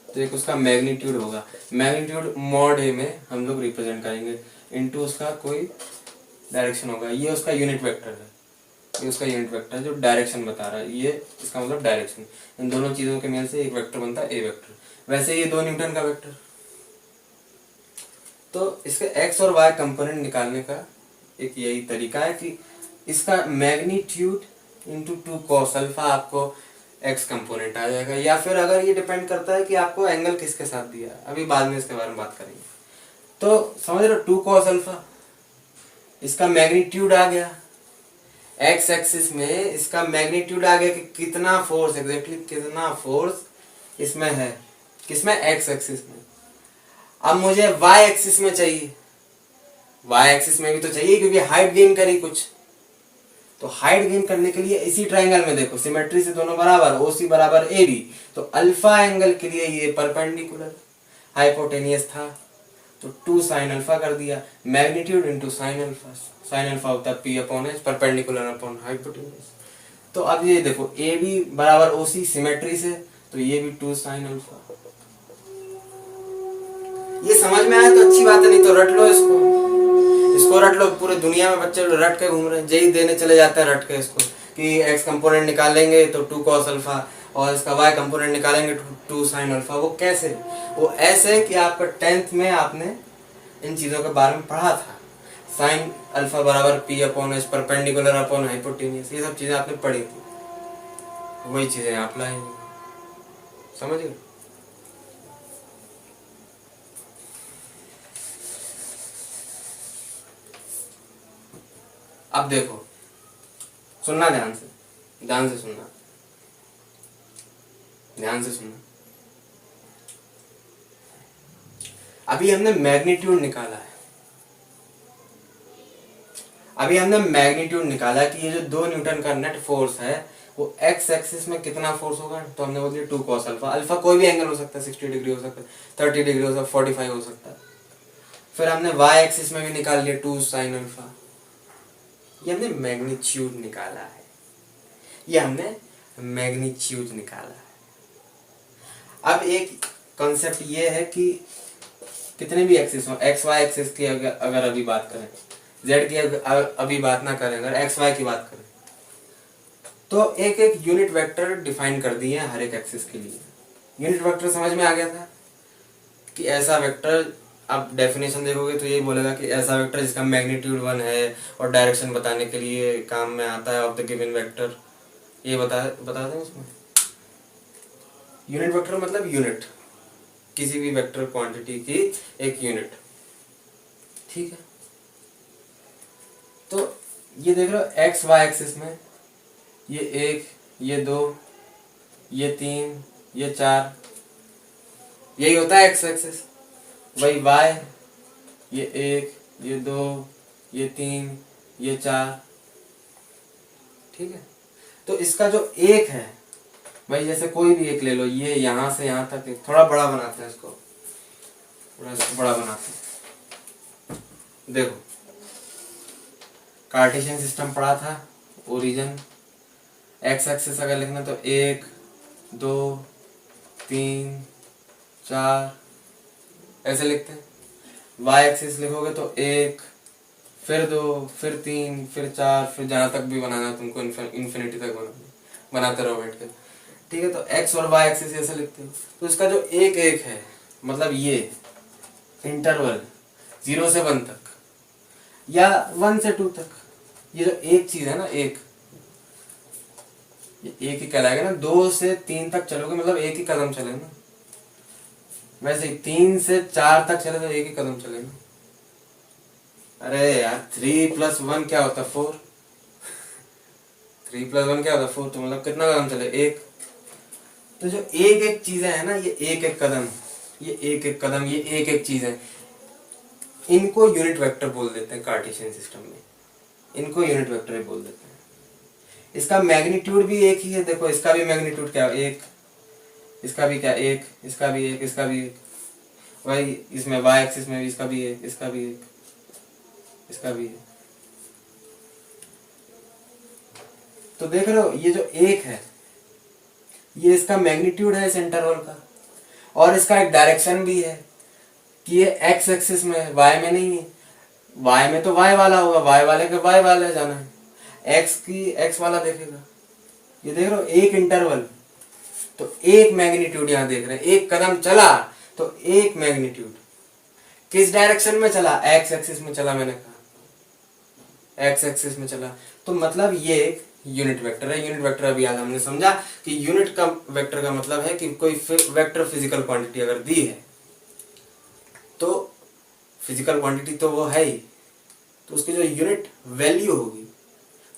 तो एक उसका मैग्नीट्यूड होगा, मैग्नीट्यूड मॉड ए में हम लोग रिप्रेजेंट करेंगे, इनटू उसका कोई डायरेक्शन होगा। ये उसका यूनिट वेक्टर है, ये उसका यूनिट वेक्टर जो डायरेक्शन बता रहा है, ये इसका मतलब डायरेक्शन। इन दोनों चीजों के मेल से एक वेक्टर बनता है ए वेक्टर। वैसे ये 2 न्यूटन का वेक्टर। तो इसके एक्स और वाई कंपोनेंट निकालने का एक यही तरीका है कि इसका मैग्नीट्यूड इंटू 2 cos अल्फा आपको एक्स कंपोनेंट आ जाएगा। या फिर अगर ये डिपेंड करता है कि आपको एंगल किसके साथ दिया है, अभी बाद में इसके बारे में बात करेंगे। तो समझ रहे हो, 2 cos अल्फा, इसका मैग्नीट्यूड आ गया एक्स एक्सिस में, इसका मैग्नीट्यूड आ गया कि कितना फोर्स, एग्जैक्टली कितना फोर्स इसमें है, किसमें? एक्स एक्सिस में। अब मुझे वाई एक्सिस में चाहिए, वाई एक्सिस में भी तो चाहिए क्योंकि हाइट गेन करी कुछ। तो हाइट गेन करने के लिए इसी ट्रायंगल में देखो, सिमेट्री से दोनों बराबर, ओ सी बराबर ए बी, तो अल्फा एंगल के लिए ये परपेंडिकुलर हाइपोटेनियस था, तो 2 sin अल्फा कर दिया, magnitude into sine alpha. Sine alpha होता है P upon H, perpendicular upon hypotenuse. तो अब ये देखो ए बी बराबर ओ सी, सिमेट्री से, तो ये भी 2 sin अल्फा। ये समझ में आया तो अच्छी बात है, नहीं तो रट लो इसको, इसको रट लो। पूरे दुनिया में बच्चे रट के घूम रहे हैं, जेई देने चले जाते हैं रट के इसको, कि एक्स कंपोनेंट निकालेंगे तो 2 cos अल्फा, और इसका वाई कंपोनेंट निकालेंगे 2 sin अल्फा। वो कैसे? वो ऐसे कि आपका 10th में आपने इन चीजों के बारे में पढ़ा था, साइन अल्फा बराबर P upon H, perpendicular upon hypotenuse, ये सब चीजें आपने पढ़ी थी, वही चीजें आप लाएंगे। समझ गए? अब देखो, सुनना ध्यान से, ध्यान से सुनना, ध्यान से सुनना। अभी हमने मैग्नीट्यूड निकाला है, अभी हमने मैग्नीट्यूड निकाला कि ये जो 2 न्यूटन का नेट फोर्स है वो एक्स एक्सिस में कितना फोर्स होगा, तो हमने बोल दिया 2 cos अल्फा। अल्फा कोई भी एंगल हो सकता है, 60 डिग्री हो सकता है, 30 डिग्री हो सकता है, 45 हो सकता है। फिर हमने वाई एक्सिस में भी निकाल लिया 2 sin अल्फा। ये हमने मैग्नीट्यूड निकाला है, ये हमने मैग्नीट्यूड निकाला है। अब एक कॉन्सेप्ट ये है कि कितने भी एक्सिस हो, एक्स वाई एक्सिस की अगर अभी बात करें, जेड की अभी बात ना करें, अगर एक्स वाई की बात करें, तो एक एक यूनिट वेक्टर डिफाइन कर दिए हैं हर एक एक्सिस के लिए। यूनिट वेक्टर समझ में आ गया था कि ऐसा वेक्टर, आप डेफिनेशन देखोगे तो यही बोलेगा कि ऐसा वेक्टर जिसका मैग्नीट्यूड 1 है और डायरेक्शन बताने के लिए काम में आता है ऑफ द गिवन वेक्टर, ये बता दें उसमें। यूनिट वेक्टर मतलब यूनिट, किसी भी वेक्टर क्वांटिटी की एक यूनिट। ठीक है, तो ये देख रहे हो एक्स वाई एक्सिस में, ये 1, ये 2, ये 3, ये 4, यही होता है एक्स एक्सिस। वही वाई, ये 1, ये 2, ये 3, ये 4। ठीक है, तो इसका जो एक है भाई, जैसे कोई भी एक ले लो, ये यहाँ से यहाँ तक, थोड़ा बड़ा बनाते हैं इसको, थोड़ा इसको बड़ा बनाते हैं। देखो कार्टेशियन सिस्टम पढ़ा था, ओरिजिन एक्स एक्सिस अगर लिखना तो 1 2 3 4 ऐसे लिखते हैं। वाई एक्सिस लिखोगे तो 1 फिर 2 फिर 3 फिर 4, फिर जहाँ तक भी बनाना तुमको, इन्फिनिटी तक बनाते रहो बैठ के। ठीक है, तो एक्स और वाई एक्सिस ऐसे लिखते हो। तो इसका जो एक एक है, मतलब ये इंटरवल 0 से 1 तक या 1 से 2 तक, ये जो एक चीज है ना, एक ये एक ही कहलाएगा ना। 2 से 3 तक चलोगे मतलब एक ही कदम चले ना, वैसे ही 3 से 4 तक चले तो एक ही कदम चले ना। अरे यार 3 + 1 क्या होता है 4, 3 + 1 क्या होता है 4, तो मतलब कितना कदम चले, एक। तो जो एक एक चीजें है ना, ये एक एक कदम, ये एक एक कदम, ये एक एक चीज है, इनको यूनिट वेक्टर बोल देते हैं कार्टेशियन सिस्टम में, इनको यूनिट वेक्टर ही बोल देते हैं। इसका मैग्नीट्यूड भी एक ही है, देखो इसका भी मैग्नीट्यूड क्या है, एक, इसका भी क्या, एक, इसका भी एक, इसका भी एक, वही इसमें वाई एक्सिस में भी इसका भी एक, इसका भी एक, इसका भी एक। तो देख रहे हो ये जो एक है, ये इसका मैग्नीट्यूड है इस इंटरवल का, और इसका एक डायरेक्शन भी है कि ये एक्स एक्सिस में है, वाई में नहीं है। वाई में तो वाई वाला होगा, वाई वाले के वाई वाले जाना है, एक्स की एक्स वाला देखेगा। ये देख रहे हो एक इंटरवल, तो एक मैग्नीट्यूड यहाँ देख रहे हैं, एक कदम चला तो एक मैग्नीट्यूड। किस डायरेक्शन में चला, एक्स एक्सिस में चला, मैंने कहा एक्स एक्सिस में चला, तो मतलब ये एक यूनिट वेक्टर है। यूनिट वेक्टर अभी आज हमने समझा कि यूनिट का वेक्टर का मतलब है कि कोई वेक्टर फिजिकल क्वांटिटी अगर दी है, तो फिजिकल क्वांटिटी तो वो है ही, तो उसकी जो यूनिट वैल्यू होगी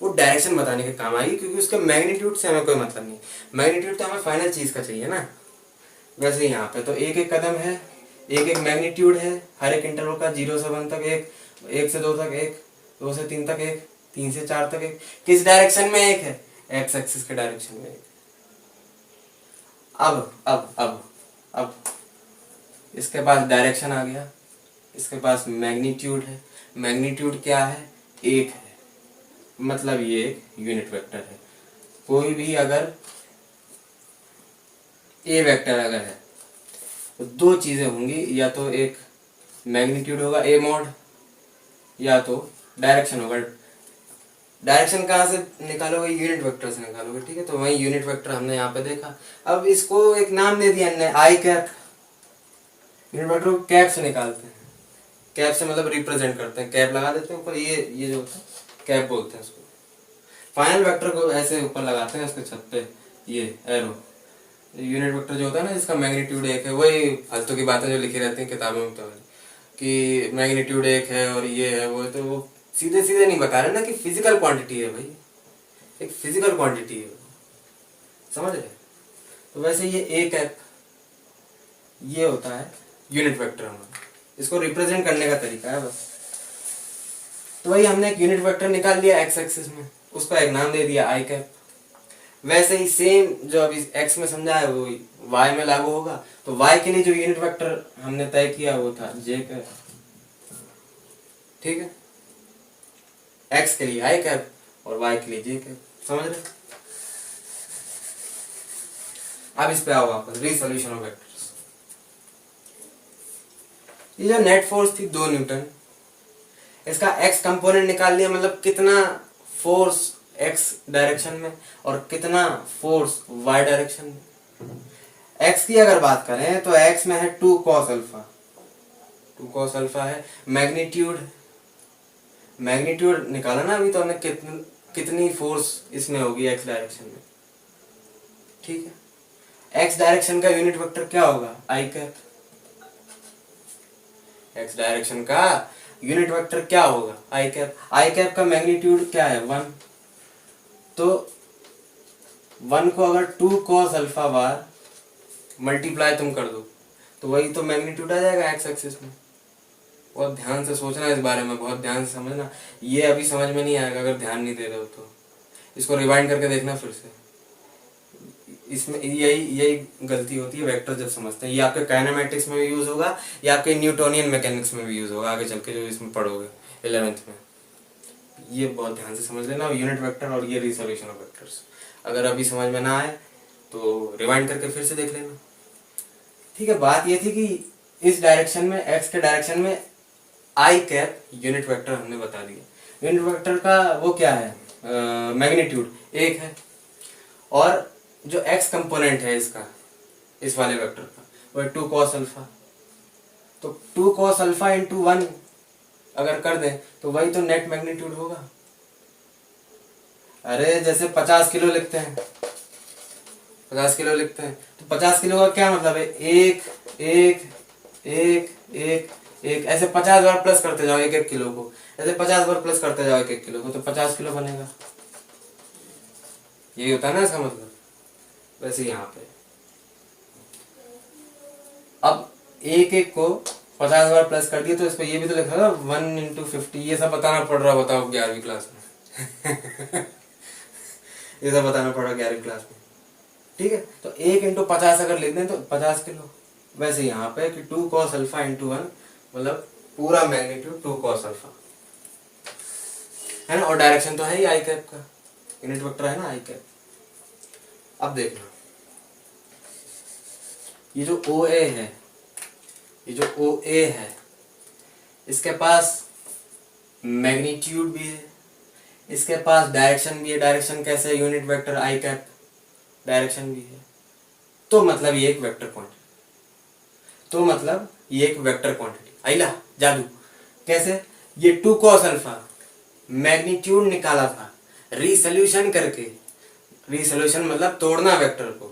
वो डायरेक्शन बताने के काम आएगी, क्योंकि उसके मैग्नीट्यूड से हमें कोई मतलब नहीं। मैग्नीट्यूड तो हमें फाइनल चीज का चाहिए ना। वैसे यहाँ पे तो एक एक कदम है, एक एक मैग्नीट्यूड है हर एक इंटरवल का, 0 से 1 तक एक, 1 से 2 तक एक, 2 से 3 तक एक, 3 से 4 तक एक। किस डायरेक्शन में एक है, एक्स एक्सिस के डायरेक्शन में एक। अब इसके पास डायरेक्शन आ गया, इसके पास मैग्नीट्यूड है। मैग्नीट्यूड क्या है, एक है, मतलब ये एक यूनिट वेक्टर है। कोई भी अगर ए वेक्टर अगर है तो दो चीजें होंगी, या तो एक मैग्नीट्यूड होगा ए मॉड, या तो डायरेक्शन होगा। डायरेक्शन कहाँ से निकालोगे, यूनिट वेक्टर से निकालोगे। ठीक है, तो वही यूनिट वेक्टर हमने यहाँ पे देखा। अब इसको एक नाम दे दिया हमने, आई कैप। यूनिट वेक्टर को कैप से निकालते हैं, कैप से मतलब रिप्रेजेंट करते हैं, कैप लगा देते हैं ऊपर, ये जो होता है कैप बोलते हैं उसको। फाइनल वेक्टर को ऐसे ऊपर लगाते हैं उसके छत पे, ये एरो। यूनिट वेक्टर जो होता है ना, जिसका मैग्नीट्यूड एक है, वही फालतू की बातें जो लिखी रहती हैं किताबों में तो, कि मैग्नीट्यूड एक है और ये है वो है, तो वो सीधे सीधे नहीं बता रहे ना कि फिजिकल क्वांटिटी है भाई, एक फिजिकल क्वांटिटी है, समझ रहे। तो वैसे ये एक है, ये होता है यूनिट वेक्टर हमारा, इसको रिप्रेजेंट करने का तरीका है बस। तो वही हमने एक यूनिट वेक्टर निकाल लिया एक्स एक्सिस में, उसका एक नाम दे दिया आई कैप। वैसे ही सेम जो अभी एक्स में समझा है वो वाई में लागू होगा। तो वाई के लिए जो यूनिट वेक्टर हमने तय किया वो था जे कैप। ठीक है, एक्स के लिए आई कैप और वाई के लिए जे कैप, समझ रहे। अब इस पे आओ वापस, रीसोल्यूशन ऑफ वेक्टर्स। ये जो नेट फोर्स थी 2 न्यूटन, इसका एक्स कंपोनेंट निकाल लिया, मतलब कितना फोर्स एक्स डायरेक्शन में और कितना फोर्स वाई डायरेक्शन में। एक्स की अगर बात करें तो एक्स में है 2 cos अल्फा, 2 cos अल्फा है। मैग्नीट्यूड निकाला ना अभी तो हमने, कितनी फोर्स इसमें होगी एक्स डायरेक्शन में। ठीक है, एक्स डायरेक्शन का यूनिट वेक्टर क्या होगा, आई कैप। एक्स डायरेक्शन का यूनिट वेक्टर क्या होगा, आई कैप। आई कैप का मैग्नीट्यूड क्या है, 1। तो 1 को अगर 2 cos अल्फा बार मल्टीप्लाई तुम कर दो तो वही तो मैग्नीट्यूड आ जाएगा एक्स एक्सिस में। बहुत ध्यान से सोचना इस बारे में, बहुत ध्यान से समझना। ये अभी समझ में नहीं आएगा अगर ध्यान नहीं दे रहे हो तो। इसको रिवाइंड करके देखना फिर से। इसमें यही यही गलती होती है वेक्टर जब समझते हैं। ये आपके काइनेमेटिक्स में भी यूज होगा, या आपके न्यूटोनियन मैकेनिक्स में भी यूज होगा आगे चल के, जो इसमें पढ़ोगे 11th में। ये बहुत ध्यान से समझ लेना। यूनिट वेक्टर और ये रिसोल्यूशन ऑफ वेक्टर्स अगर अभी समझ में ना आए तो रिवाइंड करके फिर से देख लेना। ठीक है, बात ये थी कि इस डायरेक्शन में, एक्स के डायरेक्शन में आई कैप यूनिट वेक्टर हमने बता दिया। यूनिट वेक्टर का वो क्या है, मैग्नीट्यूड 1 है। और जो एक्स कंपोनेंट है इसका, इस वाले वेक्टर का, वो 2 cos अल्फा। तो 2 cos अल्फा इंटू 1 अगर कर दें तो वही तो नेट मैग्नीट्यूड होगा। अरे जैसे 50 किलो लिखते हैं, 50 किलो लिखते हैं तो 50 किलो का क्या मतलब है, एक एक एक एक एक, ऐसे 50 बार प्लस करते जाओ एक एक किलो को, ऐसे 50 बार प्लस करते जाओ एक एक किलो को, तो 50 किलो बनेगा। यही होता है ना इसका मतलब। वैसे यहाँ पे अब एक एक को 50 बार प्लस कर दिया तो इसको ये भी तो लिखा था 1 इंटू 50। ये सब बताना पड़ रहा, बताओ 11वीं क्लास में। ये सब बताना पड़ रहा 11वीं क्लास में। ठीक है, तो 1 इंटू 50 अगर लिख दें तो 50 किलो। वैसे यहाँ पे कि 2 cos अल्फा इंटू 1 मतलब पूरा मैग्नीट्यूड 2 cos अल्फा है ना। और डायरेक्शन तो है ही आई कैप का, यूनिट वेक्टर है ना आई कैप। अब देखना, ये जो ओ ए है, ये जो ओ ए है, इसके पास मैग्नीट्यूड भी है, इसके पास डायरेक्शन भी है। डायरेक्शन कैसे है, यूनिट वेक्टर आई कैप, डायरेक्शन भी है। तो मतलब ये एक वेक्टर क्वांटिटी, तो मतलब ये एक वेक्टर क्वांटिटी। आइला जादू कैसे, ये 2 cos अल्फा मैग्नीट्यूड निकाला था रीसोल्यूशन करके। रीसोल्यूशन मतलब तोड़ना वेक्टर को,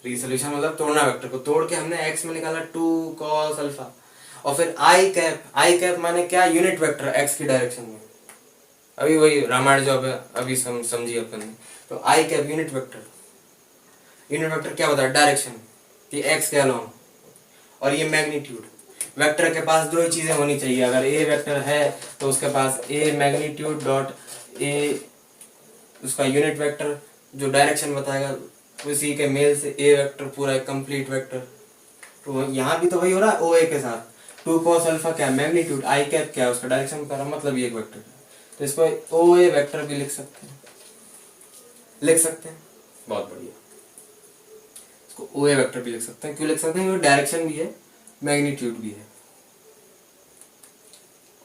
रीसोल्यूशन मतलब तोड़ना वेक्टर को, तोड़ के हमने एक्स में निकाला 2 cos अल्फा। और फिर आई कैप, आई कैप माने क्या, यूनिट वेक्टर एक्स की डायरेक्शन में। अभी वही रामायण जो अभी समझी अपन ने। तो i cap unit vector, unit vector क्या बताया, डायरेक्शन कि एक्स के अलोंग, और ये मैग्नीट्यूड। वेक्टर के पास दो ही चीजें होनी चाहिए। अगर ए वेक्टर है तो उसके पास ए मैग्नीट्यूड डॉट ए उसका यूनिट वेक्टर जो डायरेक्शन बताएगा, उसी के मेल से ए वेक्टर पूरा कंप्लीट वेक्टर। तो यहाँ भी तो वही हो रहा है ओ ए के साथ। 2 cos अल्फा क्या मैग्नीट्यूड, आई कैप क्या उसका डायरेक्शन बता रहा, मतलब ये एक वेक्टर है। तो इसको ओ ए वेक्टर भी लिख सकते हैं, लिख सकते हैं, बहुत बढ़िया। इसको ओ ए वेक्टर भी लिख सकते हैं। क्यों लिख सकते हैं, क्योंकि डायरेक्शन भी है, मैग्नीट्यूड भी है।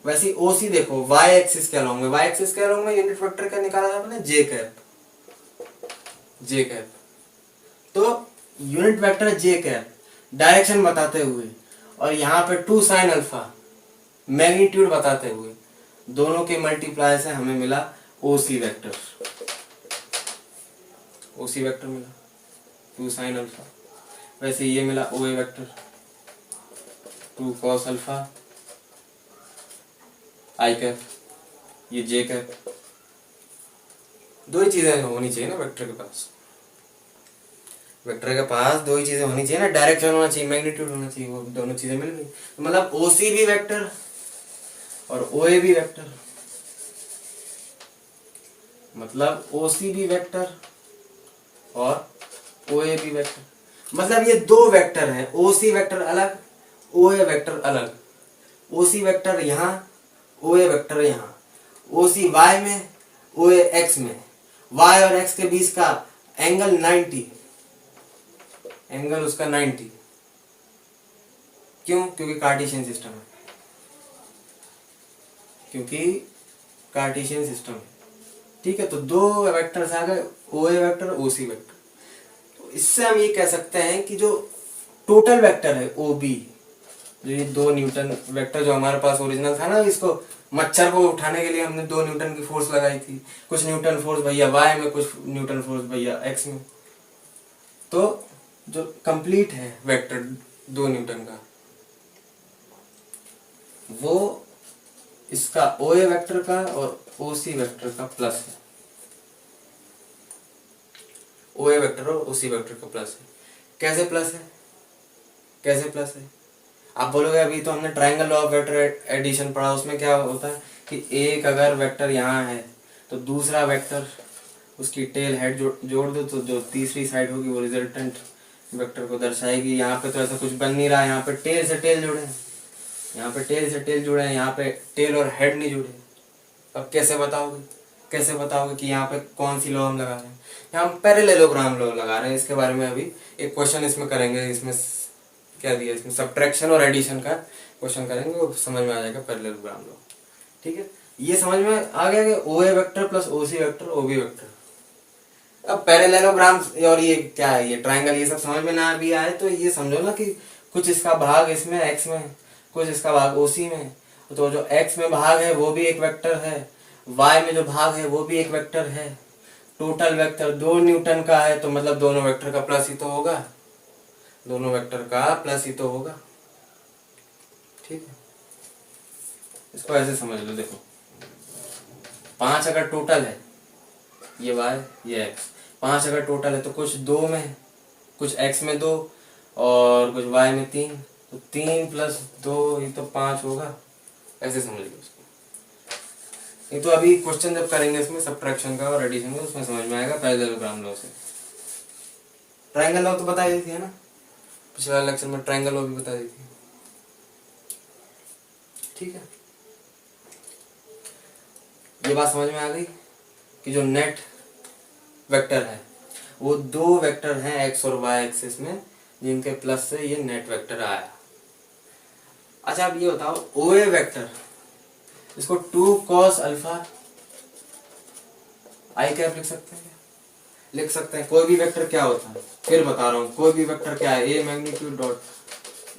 वैसे ओ सी देखो, वाई एक्सिस के अलोंग में, वाई एक्सिस के अलोंग में यूनिट वेक्टर क्या निकाला था आपने, जे कैप, जे कैप। तो यूनिट वेक्टर जे कैप डायरेक्शन बताते हुए, और यहाँ पे 2 sin अल्फा मैग्नीट्यूड बताते हुए, दोनों के मल्टीप्लाई से हमें मिला ओसी वेक्टर। ओसी वेक्टर मिला 2 sin अल्फा। वैसे ये मिला ओ A vector 2 cos alpha I cap, ये जे कैप। दो ही चीजें होनी चाहिए ना वेक्टर के पास, वेक्टर के पास दो ही चीजें होनी चाहिए ना, डायरेक्शन होना चाहिए, मैग्नीट्यूड होना चाहिए। वो दोनों चीजें मिल गई तो मतलब ओसी भी वेक्टर और ओ ए भी वेक्टर, मतलब ओसी भी वेक्टर और ओ ए भी वेक्टर। मतलब ये दो वेक्टर हैं, ओसी वेक्टर अलग, ओ ए वेक्टर अलग। ओसी वेक्टर यहाँ, ओ ए वेक्टर यहाँ। ओसी वाई में, ओ ए एक्स में। वाई और एक्स के बीच का एंगल 90, एंगल उसका 90। क्यों, क्योंकि कार्टेशियन सिस्टम है, क्योंकि कार्टेशियन सिस्टम है। ठीक है, तो दो वेक्टर्स आ गए, ओ A vector, O C vector. तो इससे हम ये कह सकते हैं कि जो टोटल वेक्टर है ओ बी, जो ये 2 न्यूटन वेक्टर जो हमारे पास ओरिजिनल था ना, इसको मच्छर को उठाने के लिए हमने 2 न्यूटन की फोर्स लगाई थी, कुछ न्यूटन फोर्स भैया वाई में, कुछ न्यूटन फोर्स भैया एक्स में। तो जो कंप्लीट है वेक्टर 2 न्यूटन का, वो इसका ओए वेक्टर का और ओसी वेक्टर का प्लस है। ओए वेक्टर और ओसी वेक्टर का प्लस है। कैसे प्लस है, कैसे प्लस है? आप बोलोगे अभी तो हमने triangle law of vector addition पढ़ा, उसमें क्या होता है कि एक अगर वेक्टर यहाँ है तो दूसरा वेक्टर उसकी टेल हेड जोड़ दो तो जो तीसरी साइड होगी वो रिजल्टेंट वेक्टर को दर्शाएगी। यहाँ पे तो ऐसा कुछ बन नहीं रहा, यहाँ पे टेल से टेल जुड़े हैं, यहाँ पे टेल से टेल जुड़े हैं, यहाँ पे टेल और हेड नहीं जुड़े। अब कैसे बताओगे, कैसे बताओगे कि यहाँ पे कौन सी लॉ हम लगा रहे हैं? यहाँ हम पैरेललोग्राम लॉ लगा रहे हैं। इसके बारे में अभी एक क्वेश्चन इसमें करेंगे, इसमें क्या दिया, इसमें सब्ट्रैक्शन और एडिशन का क्वेश्चन करेंगे, वो समझ में आ जाएगा पैरेललोग्राम लॉ। ठीक है, ये समझ में आ गया कि ओए वेक्टर प्लस ओसी वेक्टर ओबी वेक्टर। अब पैरेललोग्राम और ये क्या है, ये ट्रायंगल, ये सब समझ में ना भी आए तो ये समझो ना कि कुछ इसका भाग इसमें एक्स में, कुछ इसका भाग ओसी में, तो जो एक्स में भाग है वो भी एक वेक्टर है, वाई में जो भाग है वो भी एक वेक्टर है। टोटल वेक्टर 2 न्यूटन का है, तो मतलब दोनों वेक्टर का प्लस ही तो होगा, दोनों वेक्टर का प्लस ही तो होगा। ठीक है, इसको ऐसे समझ लो। देखो 5 अगर टोटल है, ये वाई ये एक्स, 5 अगर टोटल है तो कुछ 2 में है, कुछ एक्स में 2 और कुछ वाई में 3, तो 3 प्लस 2 ये तो 5 होगा। ऐसे समझ लो इसको। ये तो अभी क्वेश्चन जब करेंगे इसमें सब्ट्रैक्शन का और एडिशन का, उसमें समझ में आएगा पैरेललोग्राम लॉ से। ट्रायंगल लॉ तो बता दी थी है ना, पिछले वाले लेक्चर में ट्रायंगल लॉ भी बता दी थी। ठीक है, ये बात समझ में आ गई कि जो नेट वेक्टर है वो 2 वेक्टर हैं एक्स और वाई एक्सिस में, जिनके प्लस से ये नेट वेक्टर आया। अच्छा अब ये बताओ ओए वेक्टर, इसको 2 cos अल्फा आई कैप लिख सकते हैं क्या? लिख सकते हैं। कोई भी वेक्टर क्या होता है, फिर बता रहा हूँ, कोई भी वेक्टर क्या है, A magnitude dot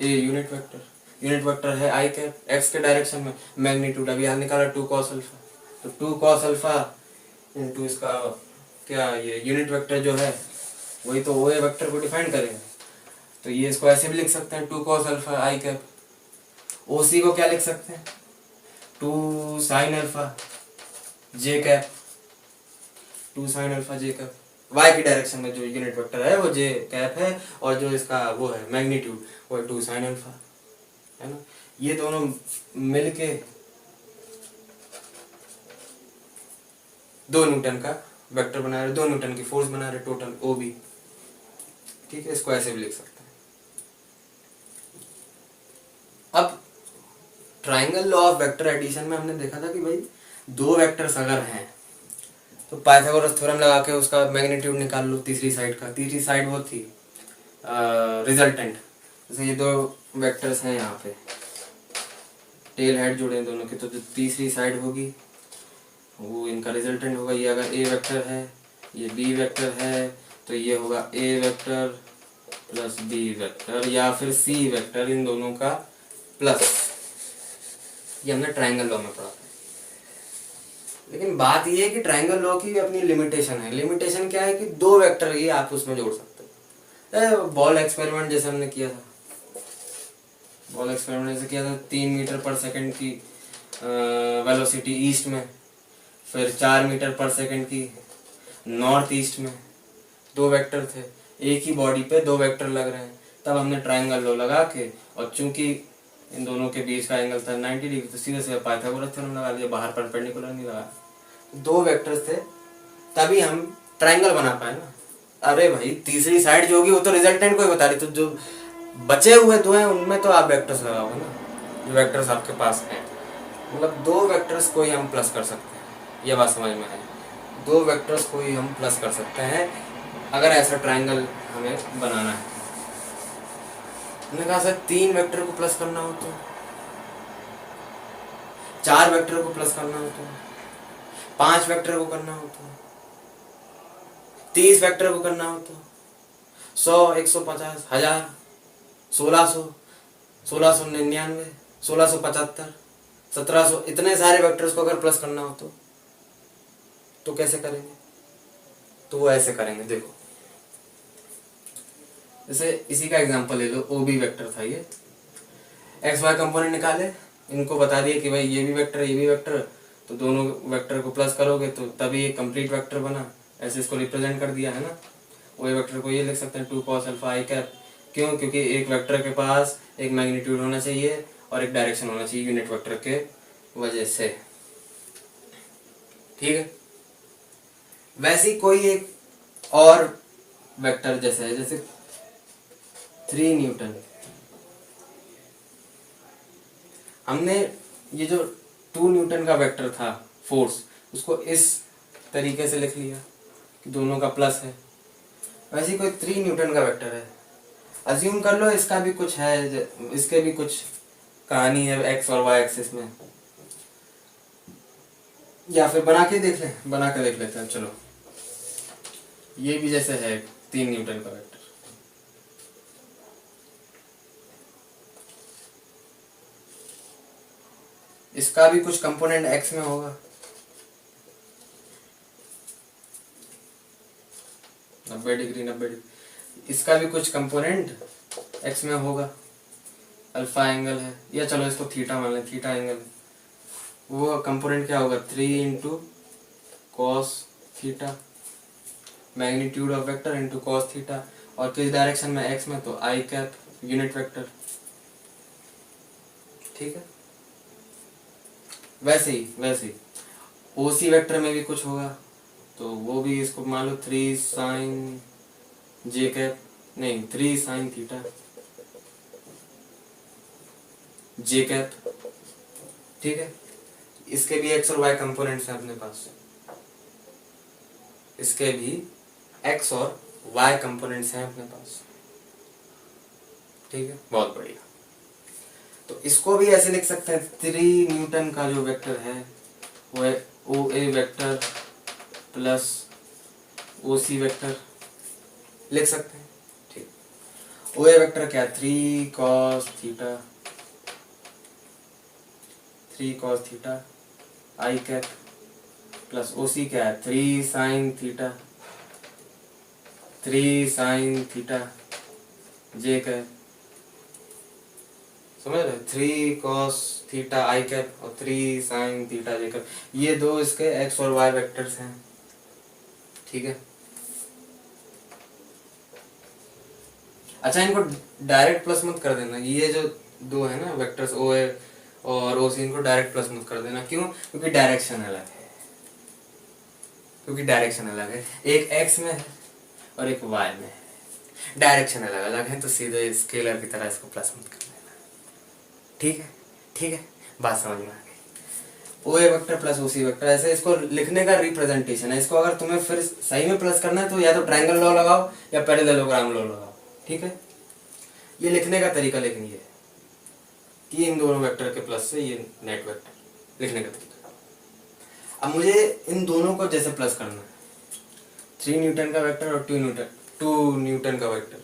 A unit vector, unit vector है आई कैप एक्स के डायरेक्शन में, मैग्नीट्यूड अभी यहाँ निकाला 2 cos अल्फा, तो 2 cos अल्फा इंटू इसका क्या, ये यूनिट वेक्टर जो है वही तो ओए वेक्टर को डिफाइन करेगा। तो ये इसको ऐसे भी लिख सकते हैं 2 cos alpha I cap. OC को क्या लिख सकते हैं, 2 sin alpha J cap, 2 sin alpha J cap. Y की डायरेक्शन में जो यूनिट वेक्टर है वो जे कैप है, और जो इसका वो है मैग्नीट्यूड वो है 2 sin अल्फा, है ना। ये दोनों मिलके 2 न्यूटन का वेक्टर बना रहे, 2 न्यूटन की फोर्स बना रहे टोटल ओ बी। ठीक है, इसको ऐसे भी लिख सकते हैं। अब triangle law of vector addition में हमने देखा था कि भाई 2 वेक्टर्स अगर हैं तो पाइथागोरस थ्योरम लगा के उसका मैग्नीट्यूड निकाल लो तीसरी साइड का। तीसरी साइड वो थी रिजल्टेंट। जैसे ये 2 वेक्टर्स हैं, यहाँ पे टेल हेड जुड़े हैं दोनों के, तो जो तीसरी साइड होगी वो इनका रिजल्टेंट होगा। ये अगर ए वेक्टर है, ये बी वेक्टर है, तो ये होगा A vector plus B vector या फिर सी वेक्टर, इन दोनों का प्लस। ये हमने ट्रायंगल लॉ में पढ़ा था। लेकिन बात ये है कि ट्रायंगल लॉ की भी अपनी लिमिटेशन है। लिमिटेशन क्या है कि 2 वेक्टर ही आप उसमें जोड़ सकते हो। बॉल एक्सपेरिमेंट जैसे हमने किया था, बॉल एक्सपेरिमेंट जैसे किया था, 3 मीटर पर सेकंड की वेलोसिटी ईस्ट में, फिर 4 मीटर पर सेकंड की नॉर्थ ईस्ट में, 2 वेक्टर थे, एक ही बॉडी पे 2 वेक्टर लग रहे हैं। तब हमने ट्रायंगल लॉ लगा के, और चूंकि इन दोनों के बीच का एंगल था 90 डिग्री, तो सीधे से पाइथागोरस थ्योरम लगा दिया, बाहर परपेंडिकुलर नहीं लगा। 2 वेक्टर्स थे तभी हम ट्रायंगल बना पाए ना। अरे भाई तीसरी साइड जो होगी वो तो रिजल्टेंट को ही बता रही, तो जो बचे हुए 2 हैं उनमें तो आप वेक्टर्स लगाओगे ना, जो वेक्टर्स आपके पास हैं। मतलब 2 वेक्टर्स को ही हम प्लस कर सकते हैं, ये बात समझ में आई। 2 वेक्टर्स को ही हम प्लस कर सकते हैं अगर ऐसा ट्रायंगल हमें बनाना है। हमने कहा सर 3 वेक्टर को प्लस करना हो तो, 4 वेक्टर को प्लस करना हो तो, 5 वेक्टर को करना हो तो, 30 वेक्टर को करना हो तो, 100, 150, 1000, 1600, 1699, 1675, 1700, इतने सारे वेक्टर्स को अगर प्लस करना हो तो कैसे करेंगे? तो वो ऐसे करेंगे। देखो जैसे इसी का एग्जांपल ले लो, ओ बी वेक्टर था ये, एक्स वाई कंपोनेंट निकाले, इनको बता दिए कि भाई ये भी वेक्टर ये भी वेक्टर, तो दोनों वेक्टर को प्लस करोगे तो तभी एक कंप्लीट वेक्टर बना, ऐसे इसको रिप्रेजेंट कर दिया है ना। वही वेक्टर को ये लिख सकते हैं 2 cos अल्फा आई कैप, क्यों? क्योंकि एक वेक्टर के पास एक मैग्नीट्यूड होना चाहिए और एक डायरेक्शन होना चाहिए यूनिट वेक्टर के वजह से, ठीक है। वैसे ही कोई एक और वेक्टर जैसे है, जैसे 3 न्यूटन, हमने ये जो 2 न्यूटन का वेक्टर था फोर्स, उसको इस तरीके से लिख लिया कि दोनों का प्लस है। वैसे ही कोई 3 न्यूटन का वेक्टर है, अज्यूम कर लो इसका भी कुछ है, इसके भी कुछ कहानी है एक्स और वाई एक्सिस में, या फिर बना के देख लेते हैं। चलो ये भी जैसे है 3 न्यूटन का वेक्टर, इसका भी कुछ कंपोनेंट एक्स में होगा, 90 डिग्री 90 डिग्री, इसका भी कुछ कंपोनेंट एक्स में होगा, अल्फा एंगल है, या चलो इसको थीटा मान लें, थीटा एंगल, वो कंपोनेंट क्या होगा 3 into cos theta, magnitude of vector into cos theta, और किस डायरेक्शन में एक्स में, तो आई कैप यूनिट वेक्टर, ठीक है। वैसे ही ओसी वेक्टर में भी कुछ होगा, तो वो भी इसको मान लो 3 साइन जे कैप, नहीं 3 साइन थीटा जे कैप, ठीक है। इसके भी एक्स और वाई कंपोनेंट्स हैं अपने पास, इसके भी एक्स और वाई कंपोनेंट्स हैं अपने पास, ठीक है, बहुत बढ़िया। तो इसको भी ऐसे लिख सकते हैं, 3 न्यूटन का जो वेक्टर है वो है ओ A vector plus O C vector, लिख सकते हैं, ठीक। ओ ए वेक्टर क्या है 3 cos थीटा आई कैप, प्लस ओ सी क्या है 3 साइन थीटा जे कैप, समझ रहे, 3 cos थीटा आई कैप और 3 साइन थीटा जे कैप, ये दो इसके एक्स और वाई वेक्टर्स हैं, ठीक है। अच्छा, इनको डायरेक्ट प्लस मत कर देना, ये जो दो है ना वेक्टर्स ओ ए और ओ सी, इनको डायरेक्ट प्लस मत कर देना, क्यों? क्योंकि डायरेक्शन अलग है, एक एक्स में है और एक वाई में है, डायरेक्शन अलग अलग है, तो सीधे स्केलर की तरह इसको प्लस मत कर देना, ठीक है, बात समझ में आ गई। ओ A vector plus O C vector, ऐसे इसको लिखने का रिप्रेजेंटेशन है। इसको अगर तुम्हें फिर सही में प्लस करना है तो या तो ट्रायंगल लॉ लगाओ या पैरेललोग्राम लॉ लगाओ, ठीक है। ये लिखने का तरीका लेकिन ये कि इन दोनों वेक्टर के प्लस से ये नेट वेक्टर लिखने का तरीका। अब मुझे इन दोनों को जैसे प्लस करना है, 3 न्यूटन का वेक्टर और 2 न्यूटन का वेक्टर,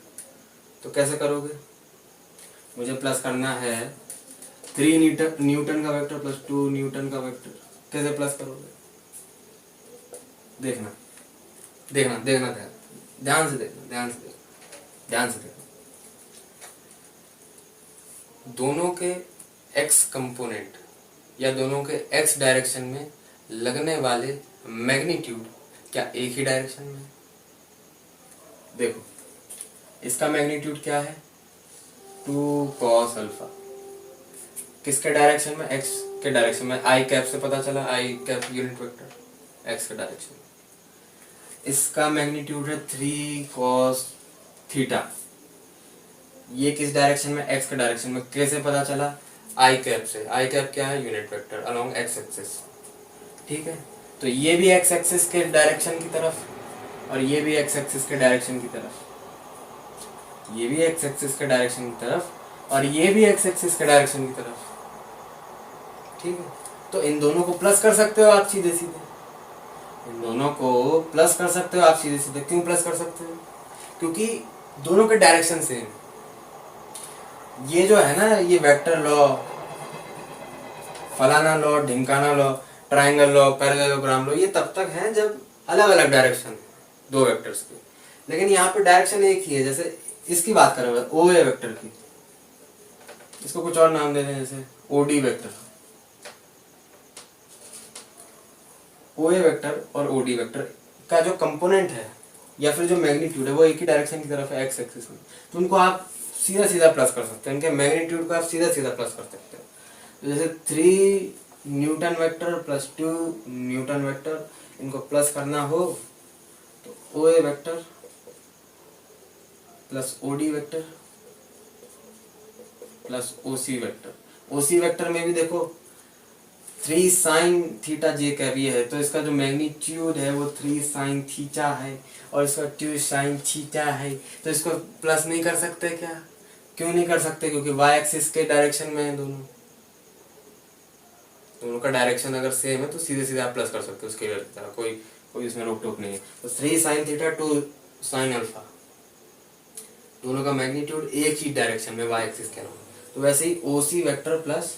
तो कैसे करोगे? मुझे प्लस करना है 3 न्यूटन का वेक्टर प्लस 2 न्यूटन का वेक्टर, कैसे प्लस करोगे? देखना ध्यान से देखना। दोनों के x कंपोनेंट या दोनों के x डायरेक्शन में लगने वाले मैग्नीट्यूड क्या एक ही डायरेक्शन में है? देखो, इसका मैग्नीट्यूड क्या है 2 cos अल्फा, किसके डायरेक्शन में? x के डायरेक्शन में, आई कैप से पता चला, आई कैप यूनिट वेक्टर x के डायरेक्शन में। इसका मैग्नीट्यूड है 3 cos थीटा, ये किस डायरेक्शन में? x के डायरेक्शन में, कैसे पता चला? आई कैप से, आई कैप क्या है? Unit vector along x axis, ठीक है। तो ये भी x एक्सिस के डायरेक्शन की तरफ और ये भी x एक्सिस के डायरेक्शन की तरफ, ये भी x एक्सिस के डायरेक्शन की तरफ और ये भी x एक्सिस के डायरेक्शन की तरफ, ठीक है। तो इन दोनों को प्लस कर सकते हो आप सीधे सीधे, इन दोनों को प्लस कर सकते हो आप सीधे सीधे। क्यों प्लस कर सकते हो? क्योंकि दोनों के डायरेक्शन सेम। ये जो है ना, ये वेक्टर लॉ, फलाना लॉ, ढिमकाना law, triangle law, parallelogram law, ये तब तक है जब अलग अलग डायरेक्शन है दो वेक्टर्स के। लेकिन यहाँ पे डायरेक्शन एक ही है। जैसे इसकी बात करें ओ ए वेक्टर की, इसको कुछ और नाम दे दें जैसे OD vector. O A vector और ओडी वेक्टर का जो कंपोनेंट है या फिर जो मैग्नीट्यूड है वो एक ही डायरेक्शन की तरफ है एक्स एक्सिस में, तो उनको आप सीधा सीधा प्लस कर सकते हैं, इनके मैग्नीट्यूड को आप सीधा सीधा प्लस कर सकते हो। तो जैसे 3 newton vector plus 2 newton vector, इनको प्लस करना हो तो O A vector plus O D vector plus O C vector. O C vector में भी देखो 3 साइन थीटा जे कैप ये है, तो इसका जो मैग्नीट्यूड है वो 3 साइन थीटा है और इसका 2 साइन थीटा है, तो इसको प्लस नहीं कर सकते क्या? क्यों नहीं कर सकते? क्योंकि वाई एक्सिस के डायरेक्शन में है दोनों, दोनों का डायरेक्शन अगर सेम है तो सीधे सीधे आप प्लस कर सकते हो उसके तरह, कोई इसमें रोक टोक नहीं है। तो 3 साइन थीटा 2 साइन अल्फा, दोनों का मैग्नीट्यूड एक ही डायरेक्शन में वाई एक्सिस के नाम। तो वैसे ही ओ सी वेक्टर प्लस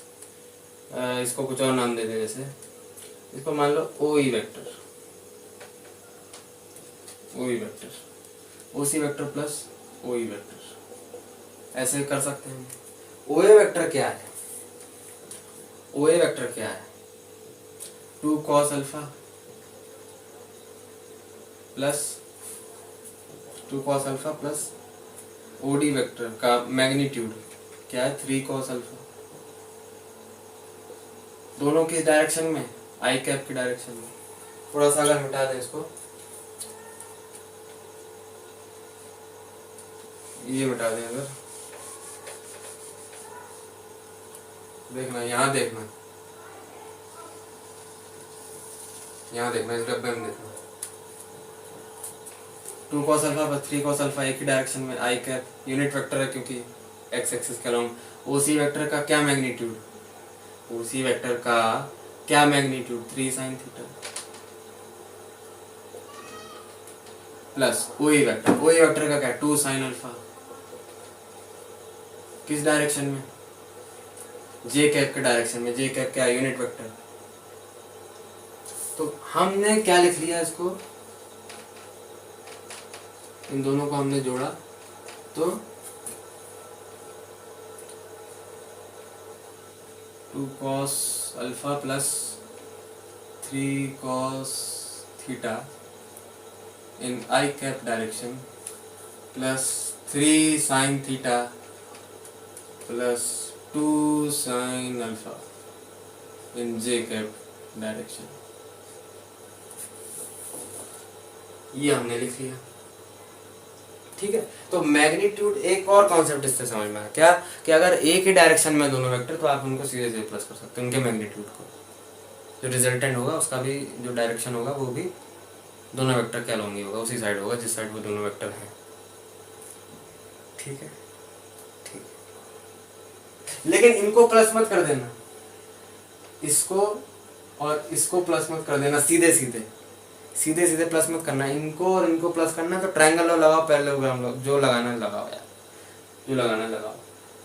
इसको कुछ और नाम दे दें, जैसे इसको मान लो O E vector, O E vector, O C vector plus O E vector, ऐसे कर सकते हैं। ओ ए वेक्टर क्या है? ओ ए वेक्टर क्या है? 2 cos alpha plus 2 cos alpha plus O D vector का मैग्नीट्यूड क्या है? 3 कॉस अल्फा, दोनों किस डायरेक्शन में? आई कैप की डायरेक्शन में। थोड़ा सा अगर मिटा दें इसको, ये मिटा दें अगर, देखना यहाँ देखना, यहाँ देखना, इस डब्बे में देखना। 2 cos alpha plus 3 cos alpha एक ही डायरेक्शन में, आई कैप यूनिट वेक्टर है क्योंकि एक्स एक्सिस के अलोंग। ओ सी वेक्टर का क्या मैग्नीट्यूड? ओ सी वेक्टर का क्या magnitude? 3 sine theta plus O E vector, O E vector का क्या? 2 साइन अल्फा, किस डायरेक्शन में? जे कैप के डायरेक्शन में। जे कैप क्या? Unit vector. तो हमने क्या लिख लिया इसको, इन दोनों को हमने जोड़ा तो 2 cos alpha plus 3 cos theta in i cap direction plus 3 sine theta plus 2 sine alpha in j cap direction, ये हमने लिख लिया। ठीक है, तो मैग्नीट्यूड एक और कॉन्सेप्ट इससे समझ में आया क्या, कि अगर एक ही डायरेक्शन में दोनों वेक्टर तो आप उनको सीधे सीधे प्लस कर सकते हैं, उनके मैग्नीट्यूड को, जो रिजल्टेंट होगा उसका भी जो डायरेक्शन होगा वो भी दोनों वेक्टर के अलोंग ही होगा, उसी साइड होगा जिस साइड वो दोनों वेक्टर हैं। ठीक है, ठीक है, लेकिन इनको प्लस मत कर देना, इसको और इसको प्लस मत कर देना, सीधे सीधे सीधे सीधे प्लस मत करना, इनको और इनको प्लस करना। तो ट्रायंगल लगाओ पैरेललोग्राम लोग, जो लगाना लगाओ यार, जो लगाना लगाओ,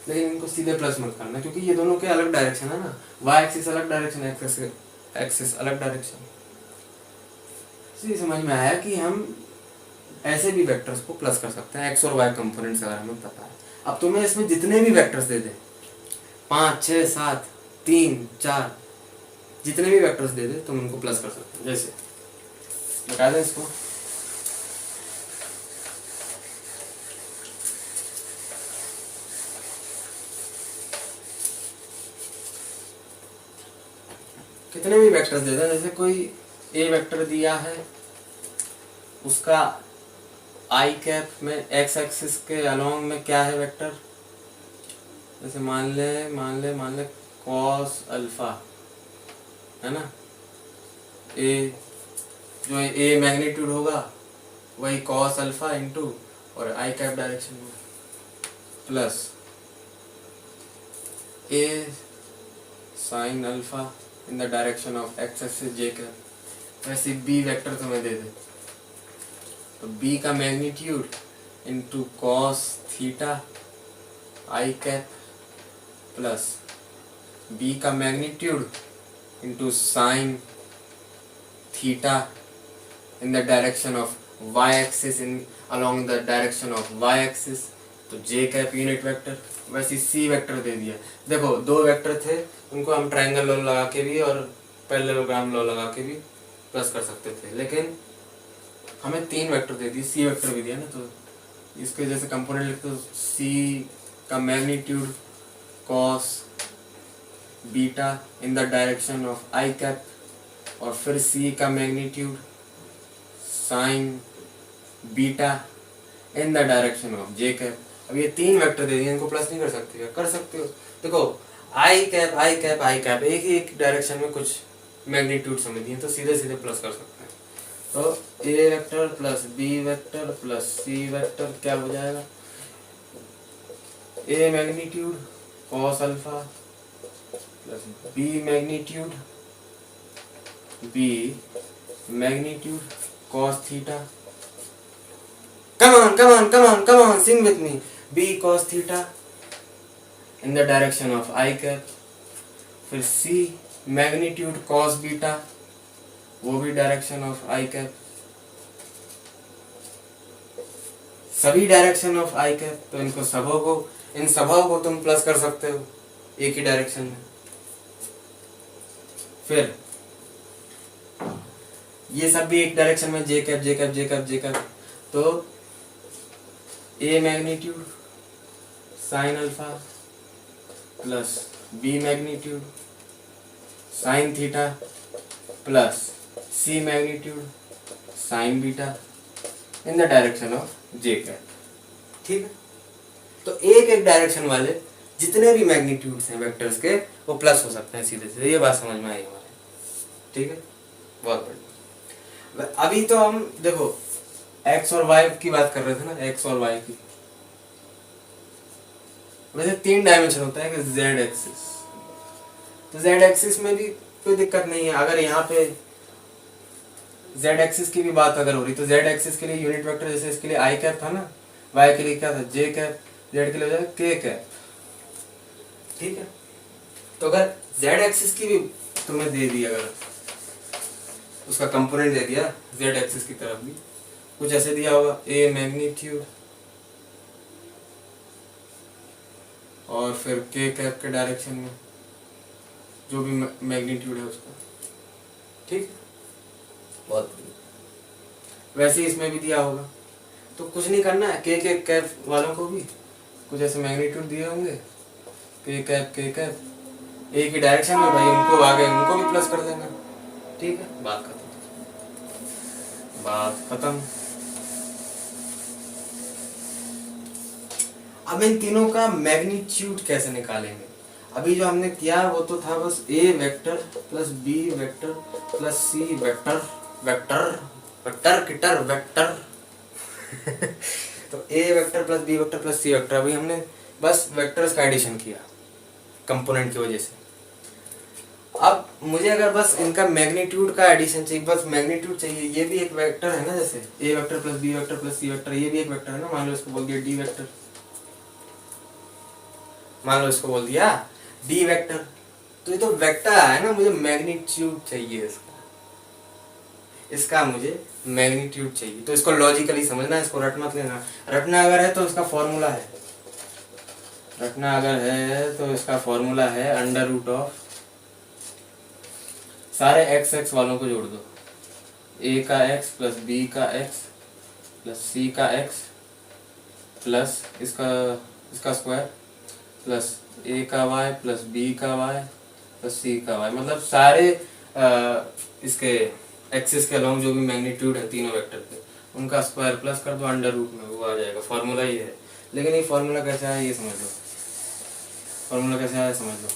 लेकिन इनको सीधे प्लस मत करना क्योंकि ये दोनों के अलग डायरेक्शन है ना, वाई एक्सिस अलग डायरेक्शन, एक्सिस अलग डायरेक्शन। इसी समझ में आया कि हम ऐसे भी वेक्टर्स को प्लस कर सकते हैं, एक्स और वाई कंपोनेंट्स अगर हमें पता है। अब तुम्हें इसमें जितने भी वेक्टर्स दे दे, 5 6 7 3 4 जितने भी वेक्टर्स दे दे तुम उनको प्लस कर सकते हो। जैसे बता दें इसको, कितने भी वेक्टर्स दे दें, जैसे कोई ए वेक्टर दिया है, उसका आई कैप में एक्स एक्सिस के अलोंग में क्या है वेक्टर, जैसे मान ले कॉस अल्फा है ना, ए जो ए मैग्नीट्यूड होगा वही कॉस अल्फा इंटू और आई कैप डायरेक्शन में plus A sign alpha in the direction of x axis J cap. वैसे बी वेक्टर तुम्हें दे दे तो बी का मैग्नीट्यूड इंटू कॉस थीटा आई कैप प्लस बी का magnitude into sine theta in the direction of y axis, in along the direction of y axis तो जे cap unit vector, वैसे C vector दे दिया। देखो दो vector थे, उनको हम ट्रायंगल लॉ लगा के भी और पैरेललोग्राम लॉ लगा के भी प्लस कर सकते थे, लेकिन हमें तीन वेक्टर दे दिए, सी वेक्टर भी दिया ना, तो इसके जैसे कंपोनेंट लिखते तो सी का magnitude cos beta in the direction of I cap, और फिर सी का magnitude sine beta in the direction of J cap. अब ये तीन वेक्टर दे दिए, इनको प्लस नहीं कर सकते क्या? कर सकते हो। देखो आई कैप आई कैप आई कैप एक ही एक डायरेक्शन में कुछ मैग्नीट्यूड समझ दिए, तो सीधे सीधे प्लस कर सकते हैं। तो A vector plus B vector plus C vector क्या हो जाएगा? A magnitude cos alpha plus B magnitude cos theta, come on sing with me, b cos theta in the direction of I cap, फिर c magnitude cos beta, वो भी direction of I cap, सभी direction of I cap, तो इन सबों को तुम plus कर सकते हो एक ही डायरेक्शन में। फिर ये सब भी एक डायरेक्शन में जे कैप, तो A magnitude sine alpha plus B magnitude sine theta plus C magnitude sine beta in the direction of J cap. ठीक है, तो एक एक डायरेक्शन वाले जितने भी मैग्नीट्यूड्स हैं वेक्टर्स के, वो प्लस हो सकते हैं सीधे सीधे। ये बात समझ में आई हमारे? ठीक है, बहुत बढ़िया। अभी तो हम देखो एक्स और वाई की बात कर रहे थे ना, एक्स और वाई की। वैसे तीन डायमेंशन होता है कि जेड एक्सिस, तो जेड एक्सिस में भी कोई दिक्कत नहीं है। अगर यहाँ पे जेड एक्सिस की भी बात अगर हो रही, तो जेड एक्सिस के लिए यूनिट वेक्टर जैसे इसके लिए आई कैप था ना, वाई के लिए क्या था जे कैप, जेड के लिए हो जाएगा के कैप। ठीक है, तो अगर जेड एक्सिस की भी तुम्हें दे दी, अगर उसका कंपोनेंट दे दिया जेड एक्सिस की तरफ भी कुछ ऐसे दिया होगा, ए मैग्नीट्यूड और फिर के कैप के डायरेक्शन में जो भी मैग्नीट्यूड है उसका। ठीक, बहुत वैसे ही इसमें भी दिया होगा, तो कुछ नहीं करना है। के कैप वालों को भी कुछ ऐसे मैग्नीट्यूड दिए होंगे, के कैप एक ही डायरेक्शन में, भाई उनको आगे उनको भी प्लस कर देना। ठीक है, बात खत्म। अब इन तीनों का मैग्नीट्यूड कैसे निकालेंगे? अभी जो हमने किया वो तो था बस A vector plus B vector plus C vector तो A vector plus B vector plus C vector. अभी हमने बस वेक्टर्स का एडिशन किया कंपोनेंट की वजह से। अब मुझे अगर बस इनका मैग्नीट्यूड का एडिशन चाहिए, बस मैग्नीट्यूड चाहिए। ये भी एक वेक्टर है ना, जैसे A vector plus B vector plus C vector, ये भी एक वेक्टर है ना। मान लो इसको बोल दिया डी वेक्टर, मान लो इसको बोल दिया डी वेक्टर, तो ये तो वेक्टर है ना, मुझे मैग्नीट्यूड चाहिए इसका मुझे मैग्नीट्यूड चाहिए। तो इसको लॉजिकली समझना, इसको रट मत लेना। रटना अगर है तो इसका फॉर्मूला है, इसका फॉर्मूला है अंडर रूट ऑफ, सारे एक्स एक्स वालों को जोड़ दो, ए का एक्स प्लस बी का एक्स प्लस सी का एक्स प्लस इसका स्क्वायर प्लस ए का वाई प्लस बी का वाई प्लस सी का वाई। मतलब सारे इसके एक्सिस के अलोंग जो भी मैग्नीट्यूड है तीनों वेक्टर के, उनका स्क्वायर प्लस कर दो अंडर रूट में, वो आ जाएगा। फॉर्मूला ये है। लेकिन ये फॉर्मूला कैसा है ये समझ लो, फॉर्मूला कैसा है समझ लो।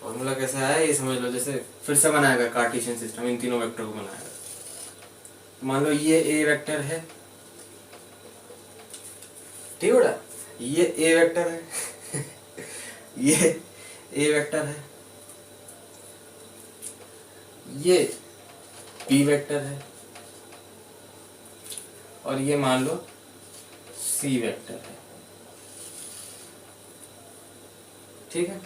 फॉर्मूला कैसा है ये समझ लो। जैसे फिर से बनाएगा कार्टेशियन सिस्टम, इन तीनों वेक्टर को बनाएगा। मान लो ये ए वेक्टर है, ठीक है, ये ए वेक्टर है ये ए वेक्टर है, ये बी वेक्टर है, और ये मान लो सी वेक्टर है। ठीक है,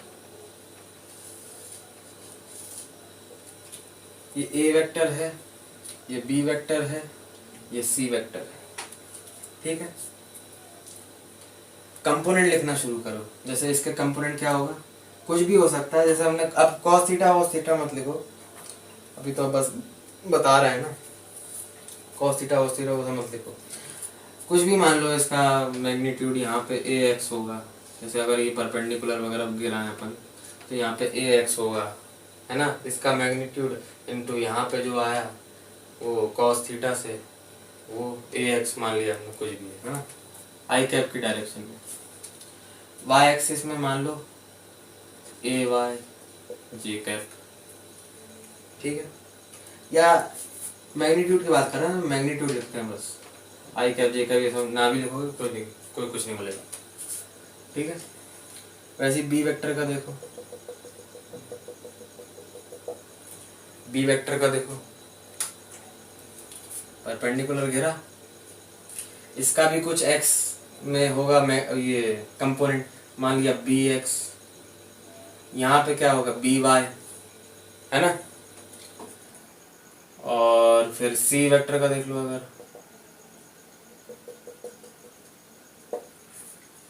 ये ए वेक्टर है, ये बी वेक्टर है, ये सी वेक्टर है। ठीक है, कंपोनेंट लिखना शुरू करो। जैसे इसके कंपोनेंट क्या होगा, कुछ भी हो सकता है। जैसे हमने अब cos थीटा वॉस थीटा मत लिखो, अभी तो बस बता रहे हैं ना, cos थीटा वॉस थीटा वो मत लिखो। कुछ भी मान लो, इसका मैग्नीट्यूड यहाँ पे ए एक्स होगा। जैसे अगर ये परपेंडिकुलर वगैरह गिरा है अपन, तो यहाँ पे ए एक्स होगा, है ना। इसका मैग्नीट्यूड इनटू यहाँ पे जो आया वो cos थीटा से वो ए एक्स मान लिया हमने, कुछ भी है ना, आई कैप की डायरेक्शन में। वाई एक्सिस में मान लो ए वाई जे कैप। ठीक है, या मैग्नीट्यूड की बात कर रहे हैं, मैग्नीट्यूड लिखते हैं बस, आई कैप जे कैप ये सब ना भी लिखोगे कोई नहीं, कोई कुछ नहीं बोलेगा। ठीक है, वैसे बी वेक्टर का देखो, बी वेक्टर का देखो, परपेंडिकुलर घेरा, इसका भी कुछ एक्स में होगा, मैं ये कंपोनेंट मान लिया बी एक्स, यहाँ पे क्या होगा बी वाई, है ना। और फिर सी वेक्टर का देख लो, अगर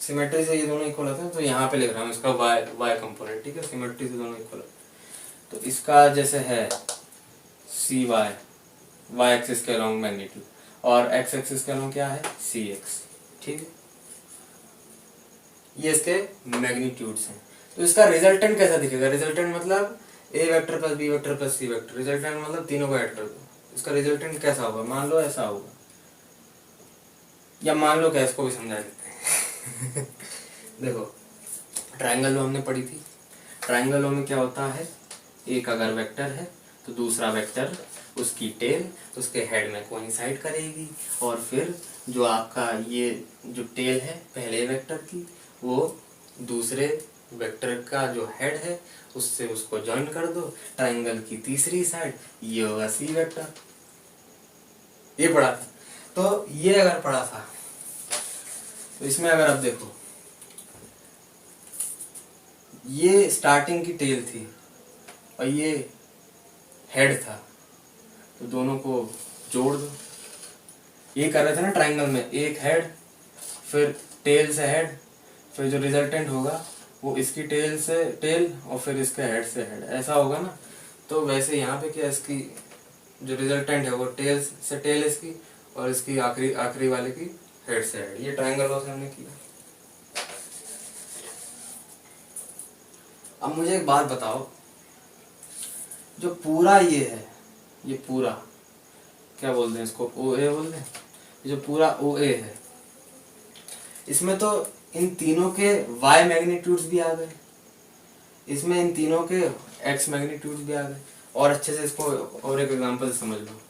सिमेट्री से ये दोनों इक्वल होते हैं तो यहाँ पे लिख रहा हूँ इसका वाई वाई कंपोनेंट। ठीक है, सिमेट्री से दोनों इक्वल है तो इसका जैसे है सी वाई, वाई एक्सिस के अलोंग मैग्नीट्यूड, और एक्स एक्सिस के अलोंग क्या है सी एक्स। ठीक है, ये इसके मैग्नीट्यूड्स हैं। तो इसका रिजल्टेंट कैसा दिखेगा, रिजल्टेंट मतलब A vector plus B vector plus C vector, resultant मतलब तीनों को ऐड कर दो। इसका रिजल्टेंट कैसा होगा, मान लो ऐसा होगा, या मान लो क्या, इसको भी समझा देते हैं देखो, ट्रायंगल लॉ हमने पढ़ी थी, ट्रायंगल लॉ में क्या होता है, एक अगर वेक्टर है तो दूसरा वेक्टर उसकी टेल उसके हेड में कोइंसाइड करेगी, और फिर जो आपका ये जो टेल है पहले वेक्टर की वो दूसरे वेक्टर का जो हेड है उससे उसको ज्वाइन कर दो, ट्रायंगल की तीसरी साइड ये होगा सी वेक्टर। ये पढ़ा था, तो ये अगर पढ़ा था तो इसमें अगर आप देखो, ये स्टार्टिंग की टेल थी और ये हेड था, तो दोनों को जोड़ दो। ये कर रहे थे ना ट्रायंगल में, एक हेड फिर टेल से हेड, फिर जो रिजल्टेंट होगा वो इसकी टेल से टेल और फिर इसके हेड से हेड, ऐसा होगा ना। तो वैसे यहाँ पे क्या, इसकी जो रिजल्टेंट है वो टेल से टेल इसकी, और इसकी आखिरी आखिरी वाले की हेड से हेड। ये ट्रायंगल लॉ से हमने किया। अब मुझे एक बात बताओ, जो पूरा ये है, ये पूरा क्या बोलते हैं इसको, ओ ए बोलते हैं, ये जो पूरा ओ ए है इसमें तो इन तीनों के y मैग्नीट्यूड्स भी आ गए, इसमें इन तीनों के x मैग्नीट्यूड्स भी आ गए। और अच्छे से इसको और एक एग्जांपल से समझ लो,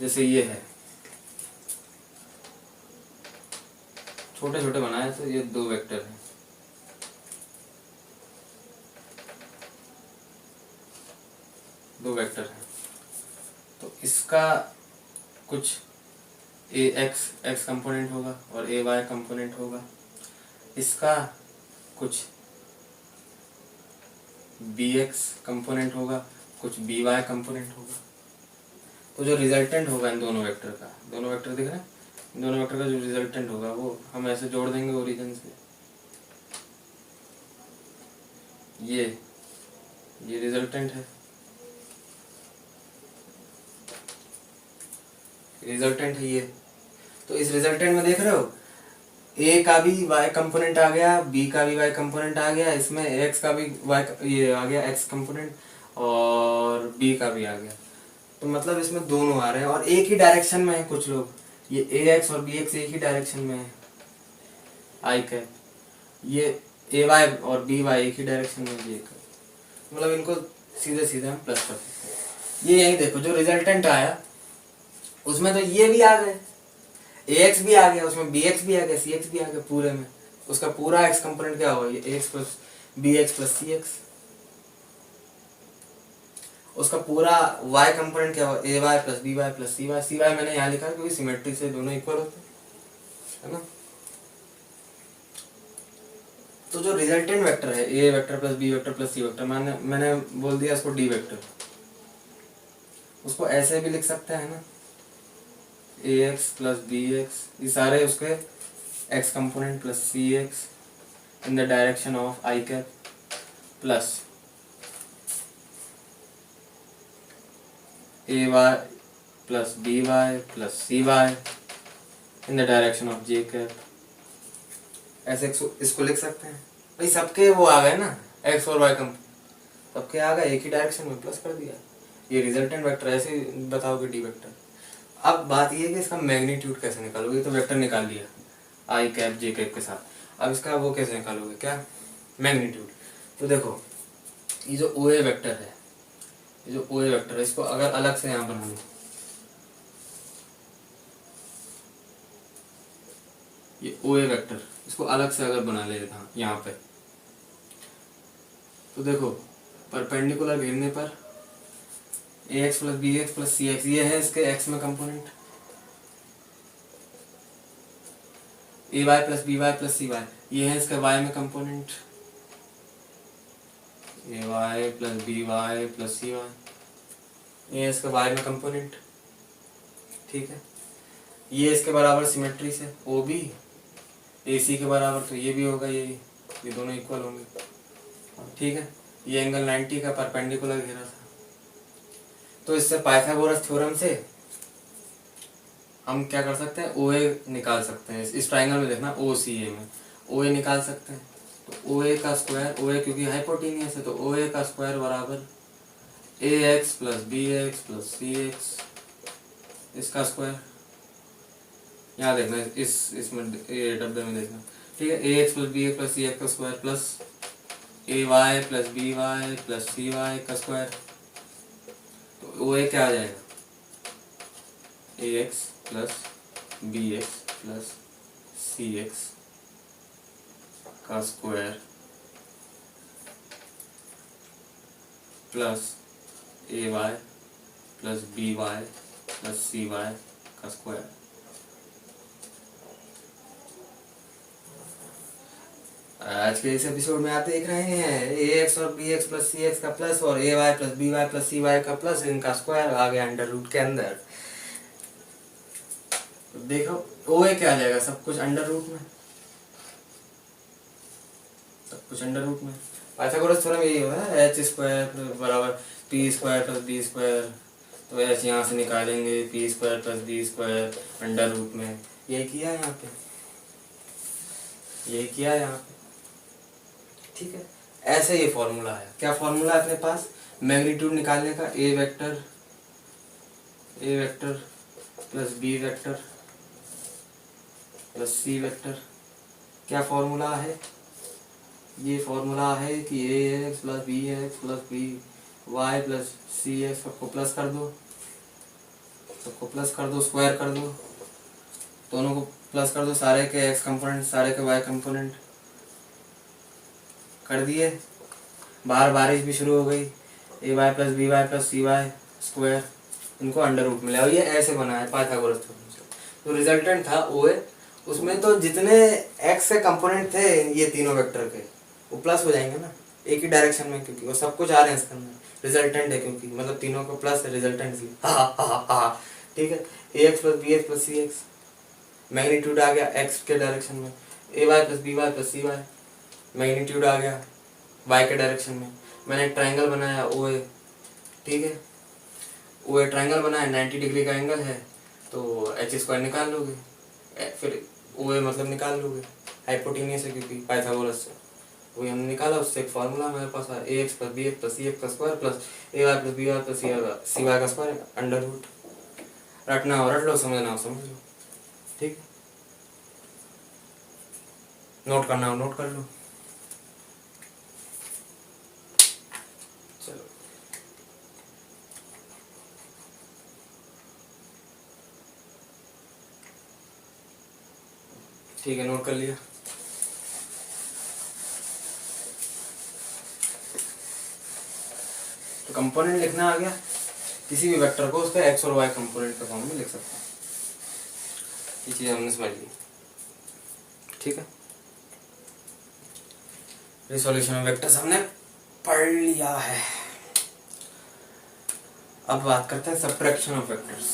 जैसे ये है, छोटे छोटे बनाए तो ये दो वेक्टर हैं, दो वेक्टर हैं, तो इसका कुछ ए एक्स कंपोनेंट होगा और ए वाई कंपोनेंट होगा, इसका कुछ बी एक्स कंपोनेंट होगा, कुछ बी वाई कंपोनेंट होगा। तो जो रिजल्टेंट होगा इन दोनों वेक्टर का, दोनों वेक्टर दिख रहे हैं, इन दोनों वेक्टर का जो रिजल्टेंट होगा वो हम ऐसे जोड़ देंगे ओरिजिन से। ये रिजल्टेंट है, रिजल्टेंट है ये। तो इस रिजल्टेंट में देख रहे हो ए का भी वाई कंपोनेंट आ गया, बी का भी वाई कंपोनेंट आ गया, इसमें एक्स का भी वाई ये आ गया एक्स कंपोनेंट, और बी का भी आ गया। तो मतलब इसमें दोनों आ रहे हैं और एक ही डायरेक्शन में है। कुछ लोग ये ए एक्स और बी एक्स एक ही डायरेक्शन में है, आई कैप, ये ए वाई और बी वाई एक ही डायरेक्शन में है, मतलब इनको सीधे सीधे हम प्लस कर सकते हैं। ये यही देखो, जो रिजल्टेंट आया उसमें तो ये भी आ गए, ए एक्स भी आ गया, उसमें बी एक्स भी आ गया, सी एक्स भी आ गया, पूरे में उसका पूरा एक्स कंपोनेंट क्या होगा, ये A X plus B X plus C X. उसका पूरा वाई कंपोनेंट क्या होगा, A Y plus B Y plus C Y. C Y मैंने यहाँ लिखा है क्योंकि सिमेट्री से दोनों इक्वल होते हैं, है ना। तो जो रिजल्टेंट वेक्टर है A vector plus B vector plus C vector, मैंने बोल दिया इसको डी वेक्टर। उसको ऐसे भी लिख सकते हैं ना, A X plus B X, ये सारे उसके X component plus C X in the direction of I cap plus A Y plus B Y plus C Y in the direction of J cap. ऐसे इसको लिख सकते हैं भाई, सबके वो आ गए ना, एक्स और वाई कंपोनेंट सबके आ गए, एक ही डायरेक्शन में प्लस कर दिया। ये रिजल्टेंट वेक्टर, ऐसे ही बताओगे डी वेक्टर। अब बात ये है कि इसका मैग्नीट्यूड कैसे निकालोगे, तो वेक्टर निकाल लिया आई कैप जे कैप के साथ, अब इसका वो कैसे निकालोगे, क्या मैग्नीट्यूड। तो देखो ये जो ओ ए वेक्टर है, ये जो ओ ए वेक्टर है, इसको अगर अलग से यहाँ बना लो, ये ओ ए वेक्टर, इसको अलग से अगर बना ले था यहाँ पे, तो देखो परपेंडिकुलर घेरने पर A X plus B X plus C X, ये है इसके एक्स में component, A Y plus B Y plus C Y, ये है इसका वाई में component, A Y plus B Y plus C Y, ये है इसका वाई में कंपोनेंट। ठीक है, ये इसके बराबर सिमेट्री से ओ बी ए सी के बराबर, तो ये भी होगा, ये दोनों इक्वल होंगे। ठीक है, ये एंगल 90 का परपेंडिकुलर घेरा था, तो इससे पाइथागोरस थ्योरम से हम क्या कर सकते हैं, ओ ए निकाल सकते हैं। इस ट्राइंगल में देखना ओ सी ए में ओ ए निकाल सकते हैं, तो ओ ए का स्क्वायर, ओ ए क्योंकि हाइपोटेनियस है, तो ओ ए का स्क्वायर बराबर A X plus B X plus C X, इसका स्क्वायर यहाँ देखना, इसमें ये डब्बे में देखना। ठीक है, A X plus B X plus C X का square plus A Y plus B Y plus C Y का स्क्वायर, तो ओ ए क्या आ जाएगा, A X plus B X plus C X का square plus A Y plus B Y plus C Y का square. आज के इस एपिसोड में आप देख रहे हैं ए एक्स और B X plus C X का प्लस और A Y plus B Y plus C Y का प्लस, इनका स्क्वायर आ गया अंडर रूट के अंदर। तो देखो ओ ए क्या आ जाएगा, सब कुछ अंडर रूट में, सब कुछ अंडर रूट में। पाइथागोरस थ्योरम यही होता है, एच स्क्वायर बराबर P square plus B square, तो एच यहाँ से निकालेंगे, P square plus B square under root में, यही किया यहाँ पे, यही किया यहाँ पे। ठीक है, ऐसे ये फॉर्मूला है। क्या फॉर्मूला है अपने पास मैग्नीट्यूड निकालने का, A vector plus B vector plus C vector. क्या फॉर्मूला है, ये फॉर्मूला है कि A X plus B X plus B Y plus C X, सबको प्लस कर दो, सबको प्लस कर दो, स्क्वायर कर दो, दोनों को प्लस कर दो, सारे के एक्स कंपोनेंट सारे के वाई कंपोनेंट कर दिए। बाहर बारिश भी शुरू हो गई, A Y plus B Y plus C Y square, इनको अंडर रूट में ले आओ, ये ऐसे बना है पाइथागोरस थ्योरम से। तो रिजल्टेंट था ओ ए, उसमें तो जितने एक्स के कंपोनेंट थे ये तीनों वेक्टर के, वो प्लस हो जाएंगे ना एक ही डायरेक्शन में, क्योंकि वो सब कुछ आ रहे हैं इसके अंदर, रिजल्टेंट है क्योंकि मतलब तीनों को प्लस है, रिजल्टेंट इसलिए। हाँ। ठीक है, A X plus B X plus C X, magnitude आ गया एक्स के डायरेक्शन में, A Y plus B Y plus C Y, magnitude आ गया वाई के डायरेक्शन में। मैंने एक ट्राइंगल बनाया ओ ए, ठीक है, ओ ए ट्राइंगल बनाया, 90 डिग्री का एंगल है, तो एच स्क्वायर निकाल लोगे, फिर ओ ए मतलब निकाल लोगे, हाइपोटेनियस है क्योंकि पाइथागोरस से, वही हमने निकाला, उससे एक फार्मूला हमारे पास आया, A X plus B X plus C X का square plus A Y plus B Y plus C Y का स्क्वायर अंडर रूट। रटना हो रट लो, समझना हो समझ लो, ठीक, नोट करना हो नोट कर लो। चलो ठीक है, नोट कर लिया। तो कंपोनेंट लिखना आ गया, किसी भी वेक्टर को उसका एक्स और वाई कंपोनेंट के फॉर्म में लिख सकते हैं, ये चीज़ हमने समझ ली। ठीक है, रिसोल्यूशन ऑफ वेक्टर्स हमने पढ़ लिया है। अब बात करते हैं subtraction of vectors.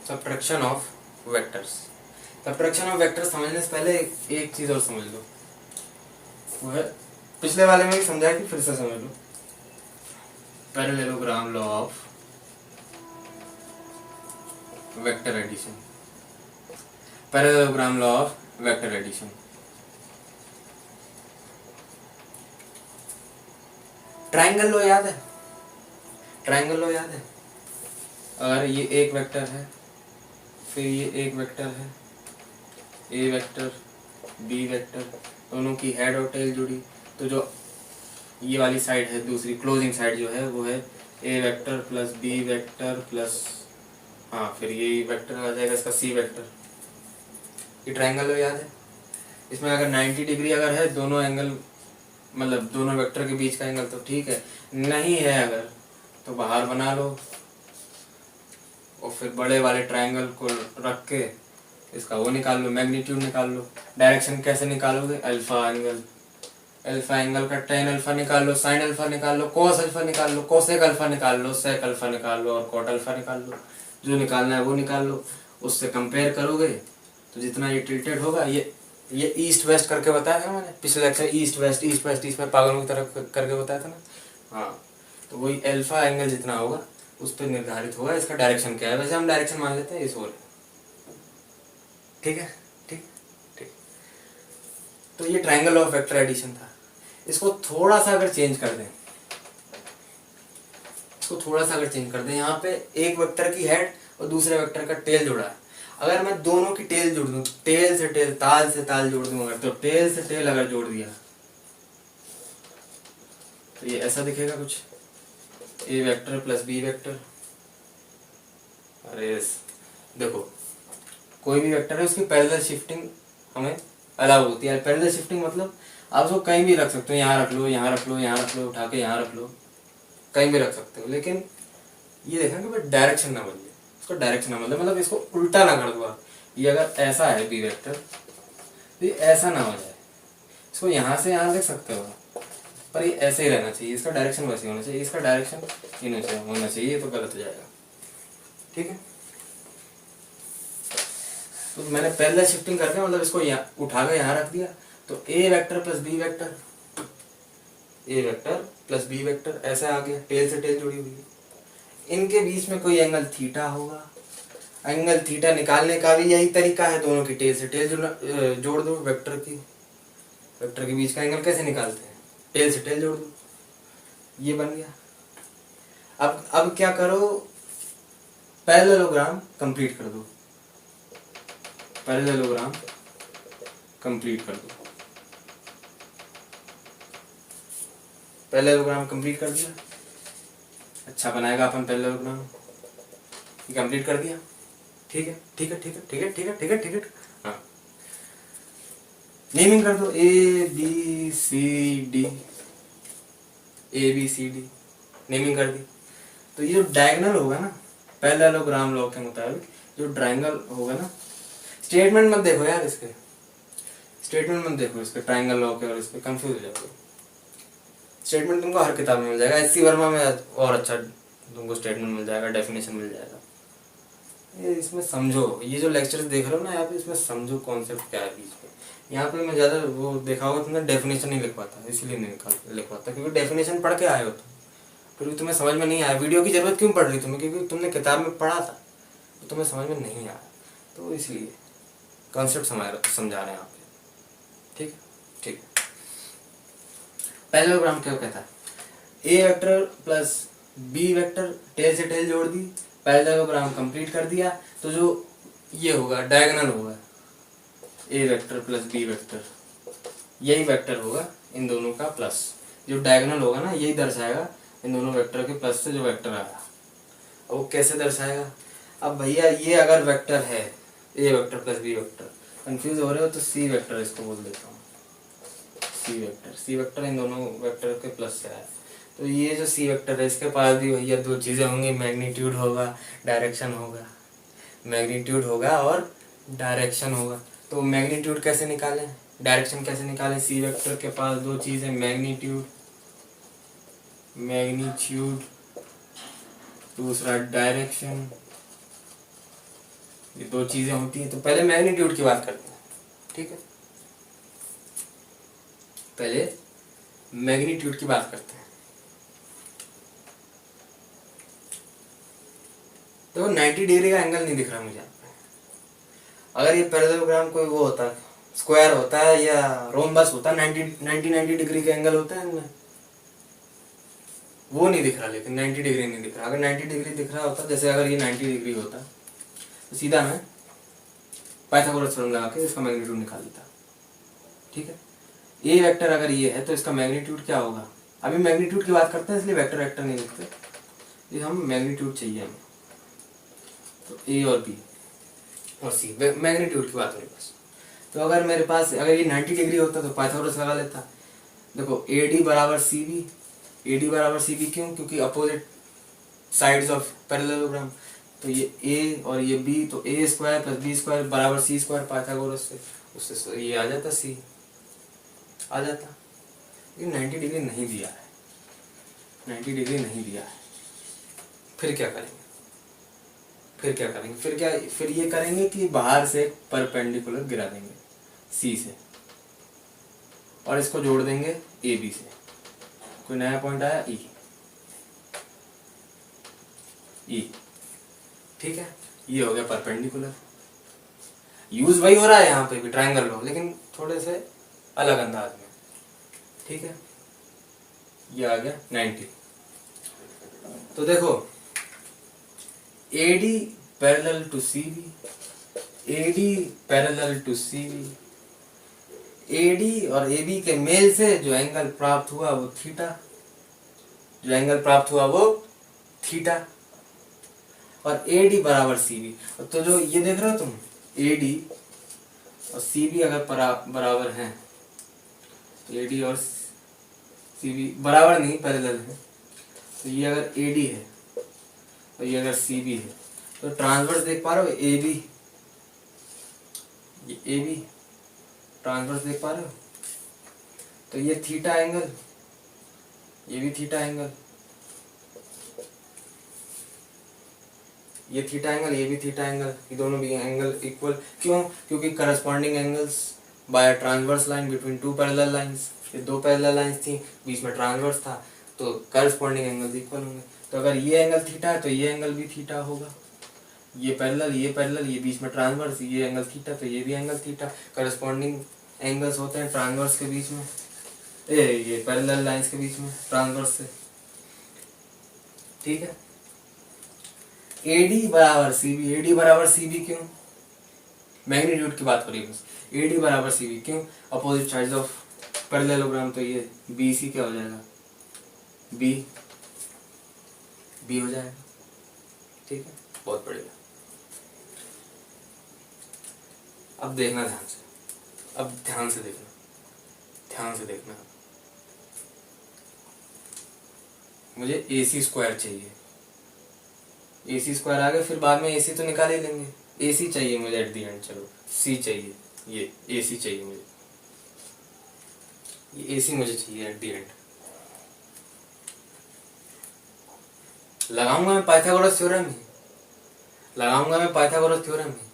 Subtraction of vectors. Subtraction of vectors समझने से पहले एक चीज और समझ लो, वो है पिछले वाले में भी समझाया कि फिर से समझ लो, parallelogram law of vector addition. Parallelogram law of vector addition. Triangle law याद है? ट्रायंगल लॉ याद है? अगर ये एक वेक्टर है, फिर ये एक वेक्टर है, ए वेक्टर बी वेक्टर, दोनों की हेड और टेल जुड़ी, तो जो ये वाली साइड है, दूसरी क्लोजिंग साइड जो है वो है A vector plus B vector plus, हाँ फिर ये वेक्टर आ जाएगा इसका सी वेक्टर। ये ट्रायंगल याद है? इसमें अगर 90 डिग्री अगर है दोनों एंगल, मतलब दोनों वेक्टर के बीच का एंगल तो ठीक है, नहीं है अगर तो बाहर बना लो और फिर बड़े वाले ट्रायंगल को रख के इसका वो निकाल लो, मैग्नीट्यूड निकाल लो। डायरेक्शन कैसे निकालोगे? अल्फा एंगल, अल्फा एंगल का tan अल्फा निकाल लो, sin अल्फा निकाल लो, cos अल्फा निकाल लो, cosec अल्फा निकाल लो, sec अल्फा निकाल लो और cot अल्फा निकाल लो। जो निकालना है वो निकाल लो, उससे कंपेयर करोगे तो जितना ये टिल्टेड होगा, ये ईस्ट वेस्ट करके बताया था मैंने पिछले lecture, east west east west east में पागलों की तरह करके बताया था ना। हाँ, तो वही अल्फा एंगल जितना होगा उस पर निर्धारित होगा इसका डायरेक्शन क्या है। वैसे हम डायरेक्शन मान लेते हैं इस ओर, ठीक है? ठीक ठीक। तो ये ट्रायंगल ऑफ वेक्टर एडिशन था। इसको थोड़ा सा अगर चेंज कर दें, इसको थोड़ा सा अगर चेंज कर दें, यहाँ पे एक वेक्टर की हेड और दूसरे वेक्टर का टेल जुड़ा है, अगर मैं दोनों की टेल जोड़ दूं, टेल से टेल, ताल से ताल जोड़ दूं अगर, तो टेल से टेल अगर जोड़ दिया तो ये ऐसा दिखेगा कुछ, ए वेक्टर प्लस बी वेक्टर। अरे देखो, कोई भी वेक्टर है उसकी पैरेलल शिफ्टिंग हमें अलाउ होती है। पैरेलल शिफ्टिंग मतलब आप उसको कहीं भी रख सकते हो, यहाँ रख लो, यहाँ रख लो, यहाँ रख लो, उठा के यहाँ रख लो, कहीं भी रख सकते हो, लेकिन ये देखना कि भाई डायरेक्शन ना बदले, इसको डायरेक्शन ना बदले, मतलब इसको उल्टा ना कर दो आप। ये अगर ऐसा है बी वेक्टर तो ये ऐसा ना हो जाए, इसको यहाँ से यहाँ लिख सकते हो पर ये ऐसे ही रहना चाहिए, इसका डायरेक्शन वैसे होना चाहिए, इसका डायरेक्शन ये नीचे होना चाहिए, तो गलत हो जाएगा। ठीक है, तो मैंने पैरेलल शिफ्टिंग करके मतलब इसको यहाँ उठा के यहाँ रख दिया, तो A vector plus B vector, A vector plus B vector ऐसा आ गया, टेल से टेल जुड़ी हुई है। इनके बीच में कोई एंगल थीटा होगा, एंगल थीटा निकालने का भी यही तरीका है, दोनों की टेल से टेल जोड़ दो। वेक्टर के बीच का एंगल कैसे निकालते हैं? टेल से टेल जोड़ दो, ये बन गया। अब क्या करो, पैरेललोग्राम कंप्लीट कर दो, पैरेललोग्राम कंप्लीट कर दो। पैरेललोग्राम कंप्लीट कर दिया, अच्छा बनाएगा अपन पैरेललोग्राम, कंप्लीट कर दिया। ठीक है ठीक है ठीक है ठीक है ठीक है ठीक है ठीक है। हाँ, नेमिंग कर दो, A B C D, A B C D naming कर दी। तो ये जो डायगोनल होगा ना, पैरेललोग्राम लॉ के मुताबिक जो ट्रायंगल होगा ना, स्टेटमेंट मत देखो यार, इसके स्टेटमेंट मत देखो इसके, ट्रायंगल लॉ के, और इसके कंफ्यूज हो जाओगे। स्टेटमेंट तुमको हर किताब में मिल जाएगा, एस सी वर्मा में और अच्छा तुमको स्टेटमेंट मिल जाएगा, डेफिनेशन मिल जाएगा। ये इसमें समझो, ये जो लेक्चर्स देख रहे हो ना यहाँ पे, इसमें समझो कॉन्सेप्ट क्या है बीच में। यहाँ पे मैं ज़्यादा वो देखा होगा तुमने, डेफिनेशन नहीं लिख पाता, इसलिए नहीं लिख पाता क्योंकि डेफिनेशन पढ़ के आए हो तुम, फिर भी तुम्हें समझ में नहीं आया। वीडियो की जरूरत क्यों पड़ रही तुम्हें? क्योंकि तुमने किताब में पढ़ा था तो तुम्हें समझ में नहीं आया, तो इसलिए कॉन्सेप्ट समझा रहे हैं आप। ठीक ठीक। पैरेललोग्राम क्या कहता है? A vector plus B vector, tail से टेल जोड़ दी, पैरेललोग्राम कंप्लीट कर दिया, तो जो ये होगा डायगोनल होगा, A vector plus B vector, यही वेक्टर होगा इन दोनों का प्लस, जो डायगोनल होगा ना यही दर्शाएगा इन दोनों वेक्टर के प्लस से जो वेक्टर आया। वो कैसे दर्शाएगा? अब भैया ये अगर वेक्टर है A vector plus B vector, confuse हो रहे हो तो सी वेक्टर इसको बोल देता हूँ, सी वेक्टर इन दोनों वेक्टर के प्लस से आया। तो ये जो सी वेक्टर है इसके पास भी भैया दो चीज़ें होंगी, मैग्नीट्यूड होगा, डायरेक्शन होगा, मैग्नीट्यूड होगा और डायरेक्शन होगा। तो मैग्नीट्यूड कैसे निकालें, डायरेक्शन कैसे निकालें? सी वेक्टर के पास दो चीज़ें, मैग्नीट्यूड, मैग्नीट्यूड, दूसरा डायरेक्शन, ये दो चीज़ें होती हैं। तो पहले मैग्नीट्यूड की बात करते हैं, ठीक है, पहले मैग्नीट्यूड की बात करते हैं। तो 90 डिग्री का एंगल नहीं दिख रहा मुझे यहाँ पे। अगर ये पैरेललोग्राम कोई वो होता, स्क्वायर होता है या रोम्बस होता, 90 डिग्री का एंगल होता है इनमें, वो नहीं दिख रहा, लेकिन 90 डिग्री नहीं दिख रहा। अगर 90 डिग्री दिख रहा होता, जैसे अगर ये 90 डिग्री होता, तो सीधा मैं पाइथागोरस थ्योरम लगा के इसका मैग्नीट्यूड निकाल देता, ठीक है। ए वेक्टर अगर ये है तो इसका मैग्नीट्यूड क्या होगा? अभी मैग्नीट्यूड की बात करते हैं, इसलिए वेक्टर वेक्टर नहीं लिखते, ये हम मैग्नीट्यूड चाहिए हमें। तो ए और बी और सी, मैग्नीट्यूड की बात हो रही बस। तो अगर मेरे पास अगर ये 90 डिग्री होता तो पाइथागोरस लगा लेता। देखो ए डी बराबर सी बी, ए डी बराबर सी बी क्यों? क्योंकि अपोजिट साइड्स ऑफ पैरेललोग्राम। तो ये ए और ये बी, तो A square plus B square बराबर सी स्क्वायर, पाइथागोरस से उससे ये आ जाता, सी आ जाता। ये 90 डिग्री नहीं दिया है, 90 डिग्री नहीं दिया है। फिर क्या करेंगे? फिर ये करेंगे कि बाहर से परपेंडिकुलर गिरा देंगे सी से, और इसको जोड़ देंगे ए बी से। कोई नया पॉइंट आया, ई, ठीक है, ये हो गया परपेंडिकुलर। यूज वही हो रहा है यहाँ पे भी, ट्रायंगल लो, लेकिन थोड़े से अलग अंदाज में, ठीक है। ये आ गया 90। तो देखो AD parallel to CB, AD parallel to CB, AD और AB के मेल से जो एंगल प्राप्त हुआ वो थीटा, जो एंगल प्राप्त हुआ वो थीटा, और AD बराबर CB। तो जो ये देख रहे हो तुम, AD और CB अगर बराबर हैं, तो AD और CB बराबर नहीं, पैरेलल है, तो ये अगर AD है और ये अगर CB है, तो ट्रांसवर्स देख पा रहे हो, AB, ये AB ट्रांसवर्स देख पा रहे हो, तो ये थीटा एंगल, ये भी थीटा एंगल, ये थीटा एंगल, ये भी थीटा एंगल, ये दोनों भी एंगल इक्वल। क्यों? क्योंकि corresponding angles by transverse line between two parallel lines, ये दो पैरेलल लाइंस थी, बीच में ट्रांसवर्स था, तो करस्पॉन्डिंग एंगल्स इक्वल होंगे। तो अगर ये एंगल थीटा है तो ये एंगल भी थीटा होगा, ये पैरेलल, ये बीच में ट्रांसवर्स, ये एंगल थीटा, तो ये भी एंगल थीटा। करस्पॉन्डिंग एंगल्स होते हैं ट्रांसवर्स के बीच में, ये पैरेलल लाइंस के बीच में ट्रांसवर्स से, ठीक है। AD बराबर CB, AD बराबर CB क्यों? मैग्नीट्यूड की बात हो रही है बस। AD बराबर CB क्यों? अपोजिट साइड्स ऑफ पैरेललोग्राम, तो ये BC क्या हो जाएगा, B हो जाएगा, ठीक है, बहुत बढ़िया। अब देखना ध्यान से, अब ध्यान से देखना, ध्यान से देखना। मुझे AC स्क्वायर चाहिए, AC स्क्वायर आ गया, फिर बाद में AC तो निकाल ही लेंगे। AC चाहिए मुझे एट दी एंड, चलो C चाहिए, ये AC चाहिए मुझे, ये AC मुझे चाहिए एट दी एंड। लगाऊंगा मैं पाइथागोरस थ्योरम ही, लगाऊंगा मैं पाइथागोरस थ्योरम ही,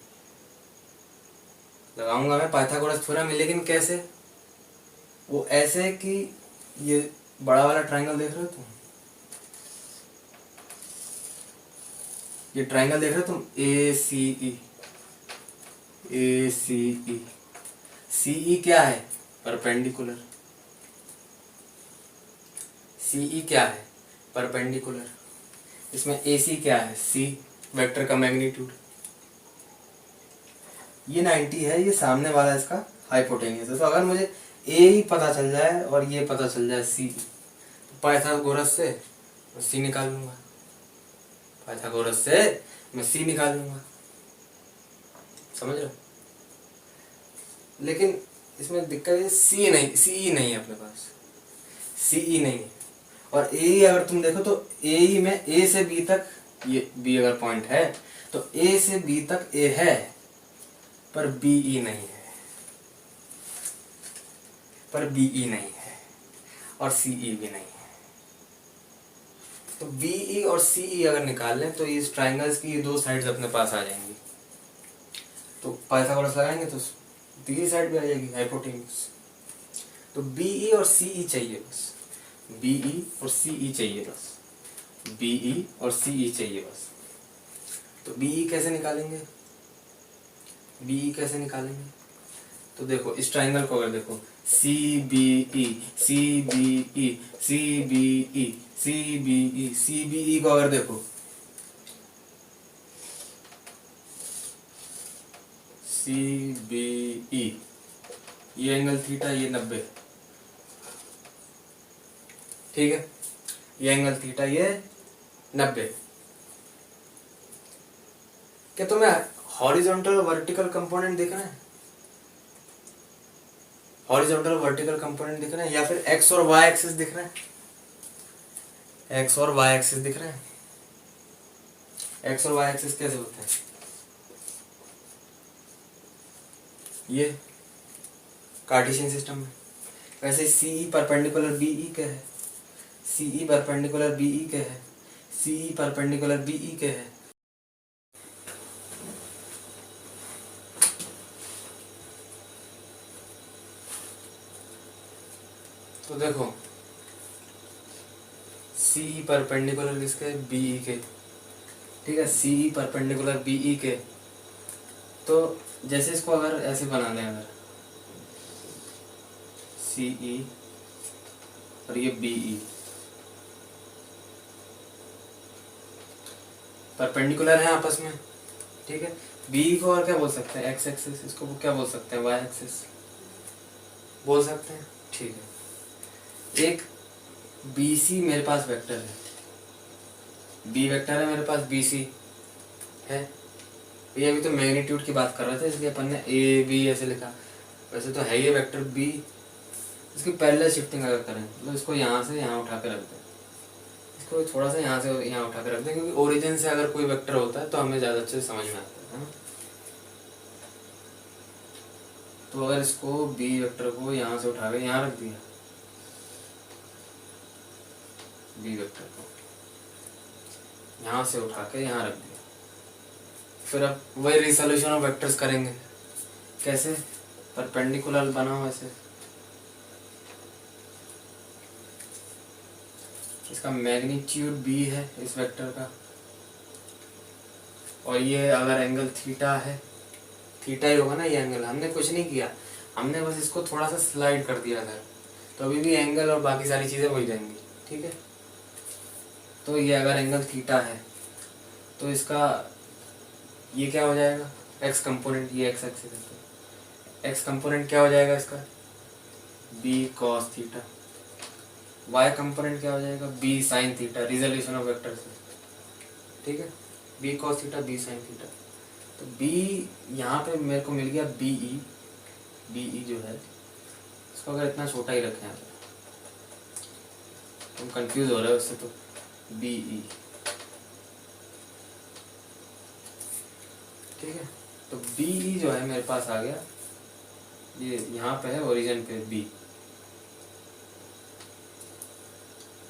लगाऊंगा मैं पाइथागोरस थ्योरम ही, लेकिन कैसे? वो ऐसे कि ये बड़ा वाला ट्रायंगल देख रहे हो तुम, ये ट्रायंगल देख रहे हो तुम, ACE, ACE, CE क्या है? परपेंडिकुलर। CE क्या है? परपेंडिकुलर। इसमें AC क्या है? C, वेक्टर का मैग्नीट्यूड। ये 90 है, ये सामने वाला इसका हाइपोटेन्यूस है। तो अगर मुझे A ही पता चल जाए और ये पता चल जाए C, तो पाइथागोरस से C निकाल लूंगा, पाइथागोरस से मैं C निकाल लूंगा, समझ रहे हो? लेकिन इसमें दिक्कत है, CE नहीं है अपने पास, CE नहीं है। और AE अगर तुम देखो तो AE में A से B तक, ये B अगर पॉइंट है तो A से B तक A है, पर BE नहीं है, पर BE नहीं है और CE भी नहीं है। तो BE और CE अगर निकाल लें तो इस ट्राइंगल्स की ये दो साइड्स अपने पास आ जाएंगी। तो पाइथागोरस लगाएंगे तो तीसरी साइड भी आ जाएगी, हाइपोटेन्यूज। तो BE और CE चाहिए बस, BE और CE चाहिए बस, BE और CE चाहिए बस। तो BE कैसे निकालेंगे, BE कैसे निकालेंगे? तो देखो इस ट्राइंगल को अगर देखो, CBE CBE CBE CBE CBE को अगर देखो, CBE ये एंगल थीटा, ये 90, ठीक है, ये एंगल थीटा, ये 90। क्या तुम्हें हॉरिजॉन्टल और वर्टिकल कंपोनेंट दिख रहे हैं? हॉरिजॉन्टल और वर्टिकल कंपोनेंट दिख रहे हैं, या फिर एक्स और वाई एक्सिस दिख रहे हैं? एक्स और वाई एक्सिस दिख रहे हैं? एक्स और वाई एक्सिस कैसे होते हैं? ये कार्टेशियन सिस्टम में। वैसे CE परपेंडिकुलर BE के है, CE परपेंडिकुलर BE के है, CE परपेंडिकुलर BE के है। तो देखो CE परपेंडिकुलर किसके, BE के, ठीक है, CE परपेंडिकुलर BE के। तो जैसे इसको अगर ऐसे बना दें, अगर CE और ये BE परपेंडिकुलर है आपस में, ठीक है। BE को और क्या बोल सकते हैं, एक्स एक्सिस, इसको क्या बोल सकते हैं, वाई एक्सिस बोल सकते हैं, ठीक है। एक BC मेरे पास वेक्टर है, B वेक्टर है मेरे पास, BC है। ये अभी तो मैग्नीट्यूड की बात कर रहे थे, इसलिए अपन ने AB ऐसे लिखा। वैसे तो है ये वेक्टर B, इसकी पैरेलल शिफ्टिंग अगर करें तो इसको यहाँ से यहाँ उठा के रख दें, इसको थोड़ा सा यहाँ से यहाँ उठा के रख दें, क्योंकि ओरिजिन से अगर कोई वेक्टर होता है तो हमें ज़्यादा अच्छे से समझ में आता है ना। तो अगर इसको B वेक्टर को यहाँ से उठा के यहाँ रख दिया, B वेक्टर को यहाँ से उठा के यहाँ रख दिया, फिर अब वही रिसोल्यूशन ऑफ वेक्टर्स करेंगे। कैसे? परपेंडिकुलर बनाओ ऐसे, इसका मैग्नीट्यूड B है इस वेक्टर का, और ये अगर एंगल थीटा है, थीटा ही होगा ना ये एंगल। हमने कुछ नहीं किया, हमने बस इसको थोड़ा सा स्लाइड कर दिया था, तो अभी भी एंगल और बाकी सारी चीज़ें वही रहेंगी, ठीक है। तो ये अगर एंगल थीटा है तो इसका ये क्या हो जाएगा, एक्स कंपोनेंट, ये एक्स एक्सिस है तो एक्स कंपोनेंट क्या हो जाएगा इसका, B cos theta. Y component क्या हो जाएगा, B sin theta, resolution of vector से, ठीक है। B cos theta, B sin theta. तो B यहाँ पे मेरे को मिल गया BE जो है, इसको अगर इतना छोटा ही रखें, तुम कंफ्यूज हो रहे हो उससे, तो BE, ठीक है। तो BE जो है मेरे पास आ गया, ये यहाँ पे है ओरिजिन पे B,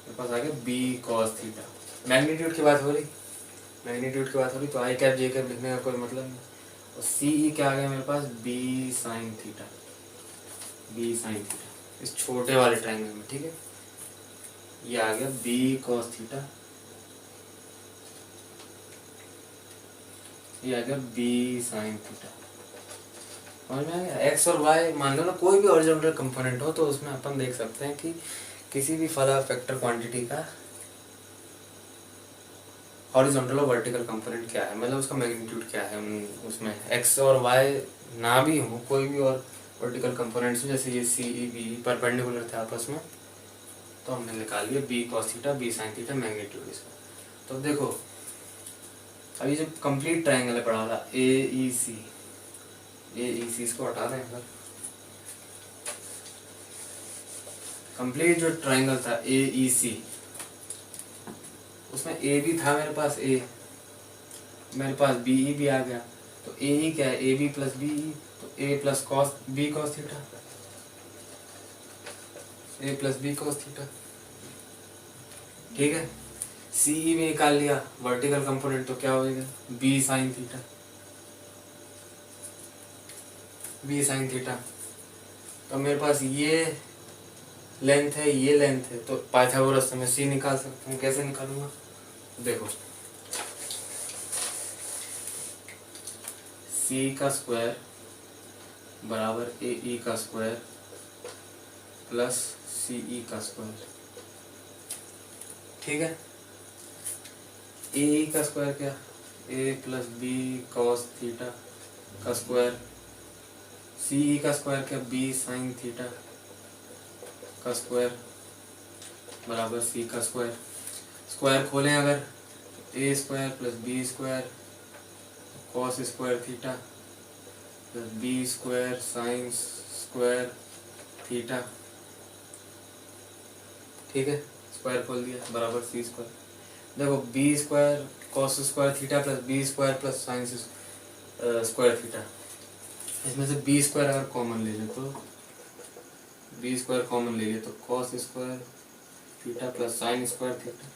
मेरे पास आ गया B cos थीटा। मैग्नीट्यूड की बात हो रही, मैग्नीट्यूड की बात हो रही, तो आई कैप जे कैप लिखने का कोई मतलब नहीं। और CE क्या आ गया मेरे पास, B sin theta, B sin theta, इस छोटे वाले ट्राइंगल में, ठीक है। ये आ गया B cos थीटा, ये आ गया B sin थीटा। समझ में आ गया? एक्स और वाई मान लो ना, कोई भी हॉरिजॉन्टल कंपोनेंट हो तो उसमें अपन देख सकते हैं कि किसी भी फला फैक्टर क्वांटिटी का हॉरिजॉन्टल और वर्टिकल कंपोनेंट क्या है, मतलब उसका मैग्नीट्यूड क्या है। उसमें एक्स और वाई ना भी हो, कोई भी और वर्टिकल कंपोनेंट्स हो, जैसे ये CE BE परपेंडिकुलर थे आपस में, तो हमने निकाल लिया B cos theta, B sin theta, magnitude इसका। तो देखो अभी जो कंप्लीट ट्राइंगल है पढ़ा था AEC, इसको हटा दें, अगर कंप्लीट जो ट्राइंगल था AEC, उसमें A भी था मेरे पास, A मेरे पास BE भी आ गया, तो ए ही क्या है, ए बी प्लस बी, तो A plus cos B cos theta, A plus B cos theta. ठीक है, सी ई में निकाल लिया वर्टिकल कंपोनेंट, तो क्या होगा B sine theta, B sine theta. तो मेरे पास ये लेंथ है, ये लेंथ है, तो पाइथागोरस से मैं सी निकाल सकता हूँ। कैसे निकालूंगा देखो, सी का स्क्वायर बराबर ए ई का स्क्वायर प्लस सी ई का स्क्वायर। ठीक है, ए ई का स्क्वायर क्या, A plus B cos theta का स्क्वायर, सी ई का स्क्वायर क्या, बी साइन थीटा का स्क्वायर बराबर सी का स्क्वायर। स्क्वायर खोलें अगर, A square plus B square cos square theta plus B square sine square theta. ठीक है, स्क्वायर खोल दिया बराबर सी स्क्वायर। देखो B square cos square theta plus B square plus sine square theta, इसमें से बी स्क्वायर अगर common ले ले तो बी स्क्वायर कॉमन ले लिए तो cos square theta plus sine square theta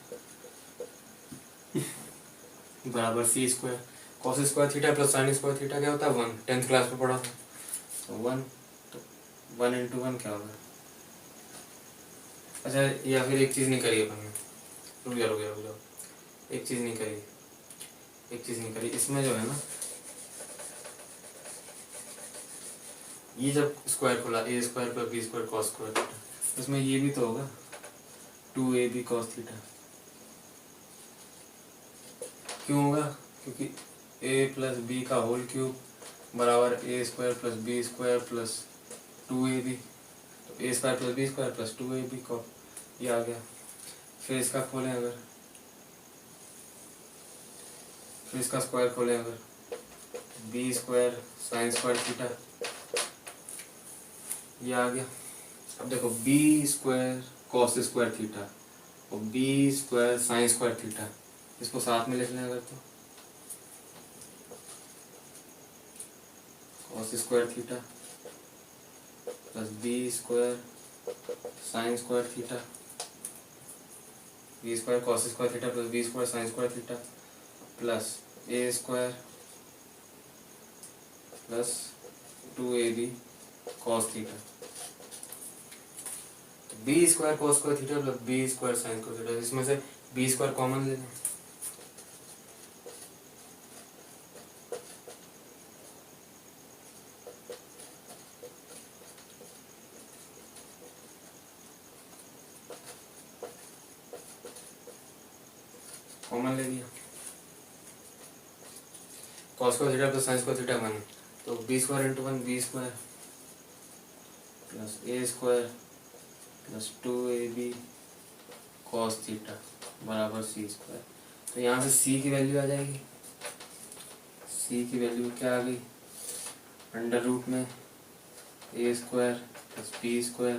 बराबर C square. Cos square theta plus sine square theta क्या होता है, 1, 10th क्लास में पढ़ा था। तो 1, तो 1 इंटू 1 क्या होगा। अच्छा, या फिर एक चीज़ नहीं करी अपन ने, रुक जाओ, एक चीज़ नहीं करी इसमें जो है ना, ये जब स्क्वायर खुला A square plus B square cos square theta, इसमें ये भी तो होगा 2ab कॉस थीटा। क्यों होगा, क्योंकि a प्लस बी का होल क्यूब बराबर A square plus B square plus 2ab, तो A square plus B square plus 2ab को ये आ गया। फिर इसका खोलें अगर, फिर इसका स्क्वायर खोलें अगर, B square sine square theta ये आ गया। अब देखो B square cos square theta और B square sine square theta, इसको साथ में लिख लें अगर, तो cos square theta plus B square sine square theta, B square cos square theta plus B square sine square theta plus A square plus 2ab cos theta. तो B square cos square theta plus B square sine square theta, इसमें से B square common ले लें, common ले लिया, cos square theta plus sine square theta 1, तो B square into 1 B square plus A square plus 2ab cos theta बराबर C square. तो यहाँ से सी की वैल्यू आ जाएगी, सी की वैल्यू क्या आ गई, अंडर रूट में A square plus B square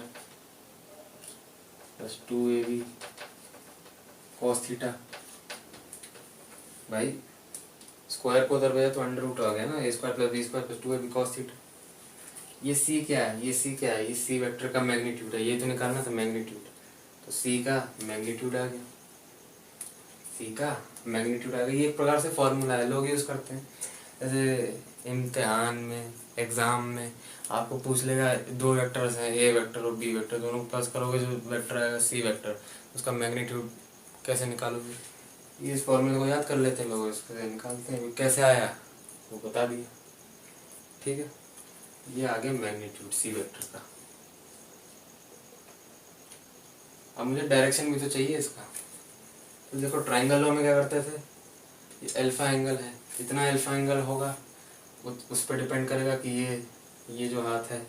plus 2ab cos theta. भाई स्क्वायर को उधर भेजा तो अंडर रूट आ गया ना, A square plus B square plus 2ab cos theta. ये सी क्या है, ये सी क्या है, ये सी वेक्टर का मैग्नीट्यूड है, ये तो निकालना था मैग्नीट्यूड, तो सी का मैग्नीट्यूड आ गया, सी का मैग्नीट्यूड आ गया। ये एक प्रकार से फॉर्मूला है, लोग यूज़ करते हैं। जैसे इम्तिहान में एग्ज़ाम में आपको पूछ लेगा दो वेक्टर्स हैं, ए वेक्टर और बी वेक्टर, दोनों प्लस करोगे जो वेक्टर आएगा सी वेक्टर, उसका मैग्नीट्यूड कैसे निकालोगे, ये इस फॉर्मूले को याद कर लेते हैं लोग, इसको निकालते हैं, कैसे आया वो बता दिया। ठीक है, ये आ गया मैग्नीट्यूड सी वेक्टर का। अब मुझे डायरेक्शन भी तो चाहिए इसका, तो देखो ट्राइंगल लॉ में क्या करते थे, ये अल्फा एंगल है, इतना अल्फा एंगल होगा उस पर डिपेंड करेगा कि ये जो हाथ है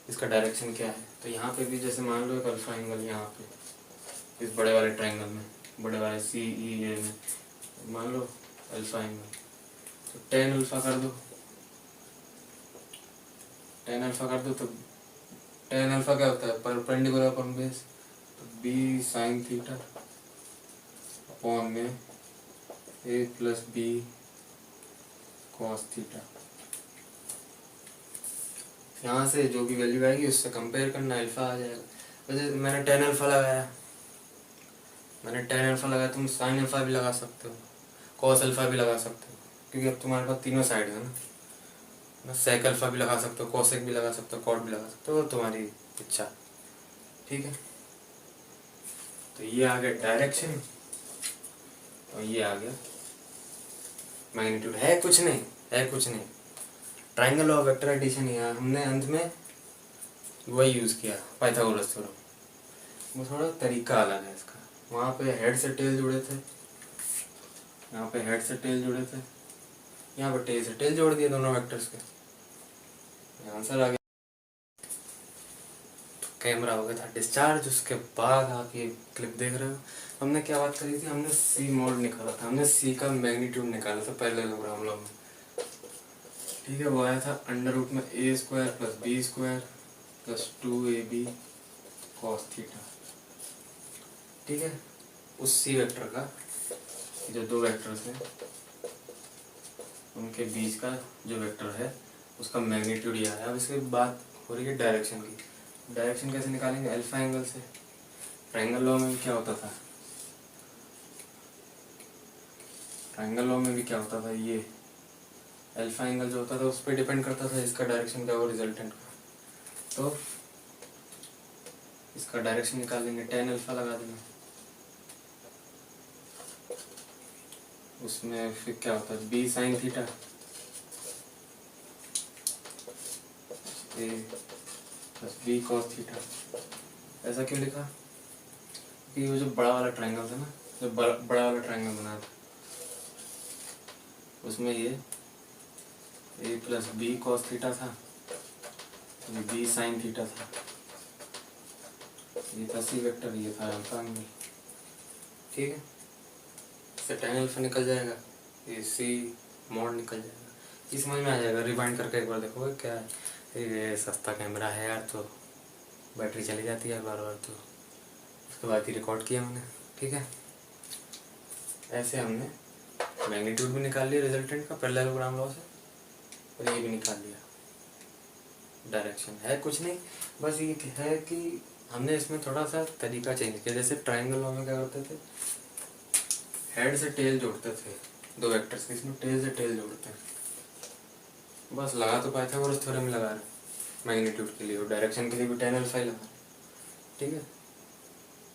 इसका डायरेक्शन क्या है। तो यहाँ पे भी जैसे मान लो एक अल्फा एंगल यहाँ पे इस बड़े वाले ट्राइंगल में, बड़े वाले CEA में मान लो अल्फा एंगल, तो टेन अल्फा कर दो, टेन अल्फा कर दो, तो टेन अल्फा क्या होता है, परपेंडिकुलर अपॉन बेस, तो बी साइन थीटा अपॉन में ए प्लस बी कॉस थीटा। यहाँ से जो भी वैल्यू आएगी उससे कंपेयर करना, अल्फा आ जाएगा। वैसे मैंने टेन अल्फा लगाया, तुम साइन अल्फा भी लगा सकते हो, कॉस अल्फा भी लगा सकते हो, क्योंकि अब तुम्हारे पास तीनों साइड है ना। सेक अल्फा भी लगा सकते हो, कॉसेक भी लगा सकते हो, कॉट भी लगा सकते हो, तुम्हारी इच्छा। ठीक है, तो ये आ गया डायरेक्शन और ये आ गया मैग्नीट्यूड। है कुछ नहीं, ट्राइंगल ऑफ वेक्टर एडिशन। यहाँ हमने अंत में वही यूज़ किया, पाइथागोरस थ्योरम। वो थोड़ा तरीका अलग है इसका। वहाँ पे हेड से टेल जुड़े थे, यहाँ पे हेड से टेल जुड़े थे, यहाँ पे टेल से टेल जोड़ दिए दोनों वेक्टर्स के, आंसर आ गया। तो कैमरा हो गया था डिस्चार्ज। उसके बाद आप ये क्लिप देख रहे हो। हमने क्या बात करी थी, हमने सी मोड निकाला था, हमने सी का मैग्नीट्यूड निकाला था पैरेललोग्राम लॉ में। ठीक है, वो आया था अंडर रूट में a square plus b square plus 2ab cos theta. ठीक है, उस सी वेक्टर का, जो दो वेक्टर्स हैं उनके बीच का जो वेक्टर है उसका मैग्नीट्यूड ये आया। अब इसके बात हो रही है डायरेक्शन की। डायरेक्शन कैसे निकालेंगे, अल्फा एंगल से। ट्रायंगल लॉ में भी क्या होता था, ये अल्फा एंगल जो होता था उस पर डिपेंड करता था इसका डायरेक्शन क्या हो रिजल्टेंट का। तो इसका डायरेक्शन निकाल लेंगे, टेन अल्फा लगा देंगे, उसमें फिर क्या होता है B sine theta A plus B cos theta. ऐसा क्यों लिखा, कि वो जो बड़ा वाला ट्रायंगल था ना, जो बड़ा वाला ट्रायंगल बना था उसमें ये ए प्लस बी कॉस थीटा था, ये बी साइन थीटा था, ये था सी वेक्टर, ये था अल्फा एंगल। ठीक है, इससे टेन अल्फा निकल जाएगा, ये सी मॉड निकल जाएगा। ये समझ में आ जाएगा, रिवाइंड करके एक बार देखोगे क्या है। ये सस्ता कैमरा है यार, तो बैटरी चली जाती है बार बार, तो उसके बाद ही रिकॉर्ड किया मैंने। ठीक है, ऐसे हमने मैग्नीट्यूड भी निकाल लिया रिजल्टेंट का पैरेललोग्राम लॉ से, और ये भी निकाल लिया। डायरेक्शन है कुछ नहीं, बस ये है कि हमने इसमें थोड़ा सा तरीका चेंज किया। जैसे ट्रायंगल लॉ में क्या करते थे, हेड से टेल जोड़ते थे दो वेक्टर्स के, इसमें टेल से टेल जोड़ते हैं। बस लगा तो पाइथागोरस थ्योरम लगा रहे मैग्नीट्यूड के लिए, और डायरेक्शन के लिए भी टेन अल्फा ही लगा। ठीक है,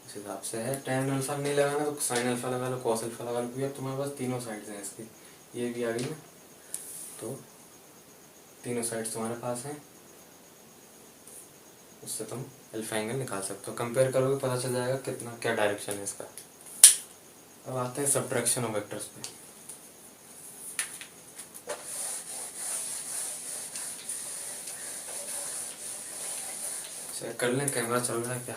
इस हिसाब से है। टेन अल्फा नहीं लगाना तो साइन अल्फा लगा लो, कॉस अल्फा लगा लो, क्योंकि तुम्हारे पास तीनों साइड्स हैं इसकी, ये भी आ गई ना, तो तीनों साइड्स तुम्हारे पास हैं, उससे तुम अल्फा एंगल निकाल सकते हो। कंपेयर करोगे पता चल जाएगा कितना क्या डायरेक्शन है इसका। अब आते हैं सब्ट्रैक्शन ऑफ वेक्टर्स पे। चेक कर लें कैमरा चल रहा है क्या।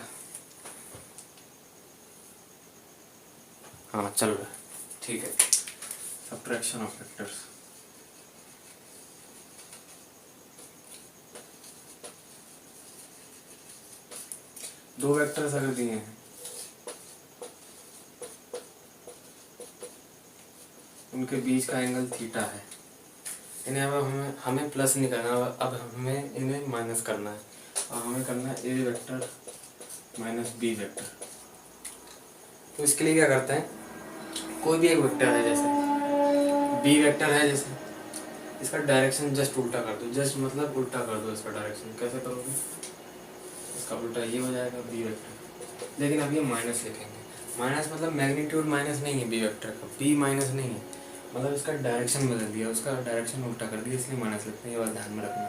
हाँ चल रहा है, ठीक है। सब्ट्रैक्शन ऑफ वेक्टर्स, दो वेक्टर्स अगर दिए हैं, उनके बीच का एंगल थीटा है, इन्हें अब हमें प्लस नहीं करना, अब हमें इन्हें माइनस करना है, और हमें करना है A vector minus B vector. तो इसके लिए क्या करते हैं, कोई भी एक वेक्टर है, जैसे बी वेक्टर है, जैसे इसका डायरेक्शन जस्ट उल्टा कर दो, जस्ट मतलब उल्टा कर दो इसका डायरेक्शन। कैसे करोगे, इसका उल्टा ये हो जाएगा बी वेक्टर। लेकिन अब ये माइनस लिखेंगे, माइनस मतलब मैग्नीट्यूड माइनस नहीं है बी वेक्टर का, बी माइनस नहीं है, मतलब इसका डायरेक्शन बदल दिया, उसका डायरेक्शन उल्टा कर दिया, इसलिए माइनस लिखते हैं। ये बात ध्यान में रखना,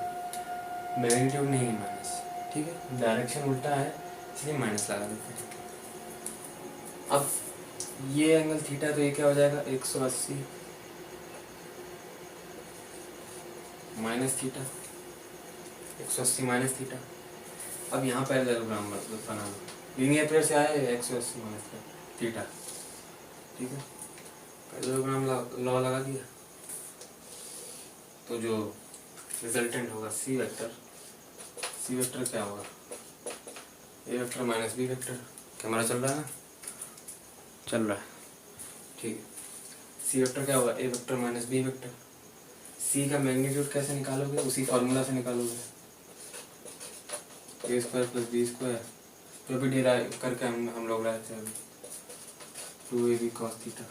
मैग्नीट्यूड नहीं है माइनस, ठीक है, डायरेक्शन उल्टा है इसलिए माइनस लगा देते हैं। अब ये एंगल थीटा, तो ये क्या हो जाएगा 180 माइनस थीटा, 180 माइनस थीटा। अब यहाँ पैरेललोग्राम बना लो, लीनियर पेयर से आए 180 माइनस थीटा। ठीक है, पैरेललोग्राम लॉ लगा दिया, तो जो रिजल्टेंट होगा सी वेक्टर क्या होगा, A vector minus B vector. Camera चल रहा है ना, चल रहा है, ठीक है। सी वेक्टर क्या होगा, A vector minus B vector. सी का मैग्नीट्यूड कैसे निकालोगे, उसी फॉर्मूला से निकालोगे, ए स्क्वायर प्लस बी स्क्वायर, जो भी डिराइव करके हम लोग रहते हैं अभी, 2ab cos थीटा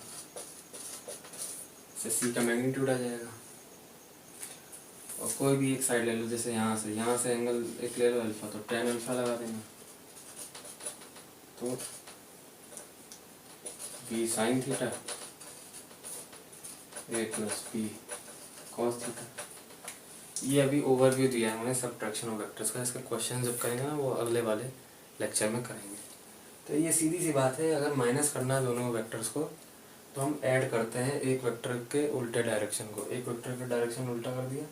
से सी का मैग्नीट्यूड आ जाएगा। और कोई भी एक साइड ले लो, जैसे यहाँ से एंगल एक ले लो अल्फा, तो tan अल्फा लगा देना, तो b sine theta a plus B cos theta. ये अभी ओवरव्यू दिया है मैंने सब्ट्रैक्शन ऑफ वेक्टर्स का, इसका क्वेश्चन जब करेंगे ना वो अगले वाले लेक्चर में करेंगे। तो ये सीधी सी बात है, अगर माइनस करना है दोनों वेक्टर्स को तो हम ऐड करते हैं एक वेक्टर के उल्टे डायरेक्शन को, एक वेक्टर का डायरेक्शन उल्टा कर दिया,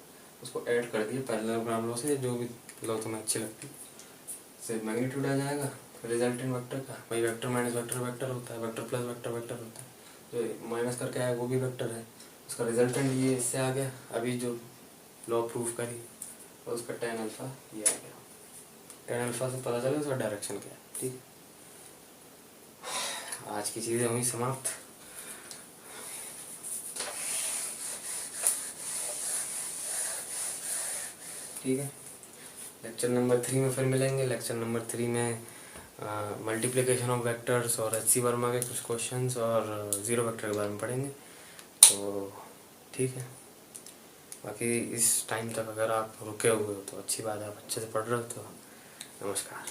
उसको ऐड कर दिया पैरेललोग्राम लॉ से, जो भी लॉ तुम्हें अच्छी लगती से मैग्नीट्यूड आ जाएगा रिजल्टेंट वेक्टर का। भाई वेक्टर माइनस वेक्टर वेक्टर होता है, वेक्टर प्लस वेक्टर वेक्टर होता है, जो माइनस करके आया वो भी वेक्टर है, उसका रिजल्टेंट ये इससे आ गया अभी जो लॉ प्रूफ करी, और उसका tan अल्फा ये आ गया। tan अल्फा से पता चला उसका डायरेक्शन क्या है। ठीक, आज की चीज़ें हुई समाप्त। ठीक है, लेक्चर नंबर 3 में फिर मिलेंगे। लेक्चर नंबर 3 में मल्टीप्लिकेशन ऑफ वेक्टर्स और एच सी वर्मा के कुछ क्वेश्चंस और ज़ीरो वेक्टर के बारे में पढ़ेंगे। तो ठीक है, बाकी इस टाइम तक अगर आप रुके हुए हो तो अच्छी बात है, आप अच्छे से पढ़ रहे हो तो नमस्कार।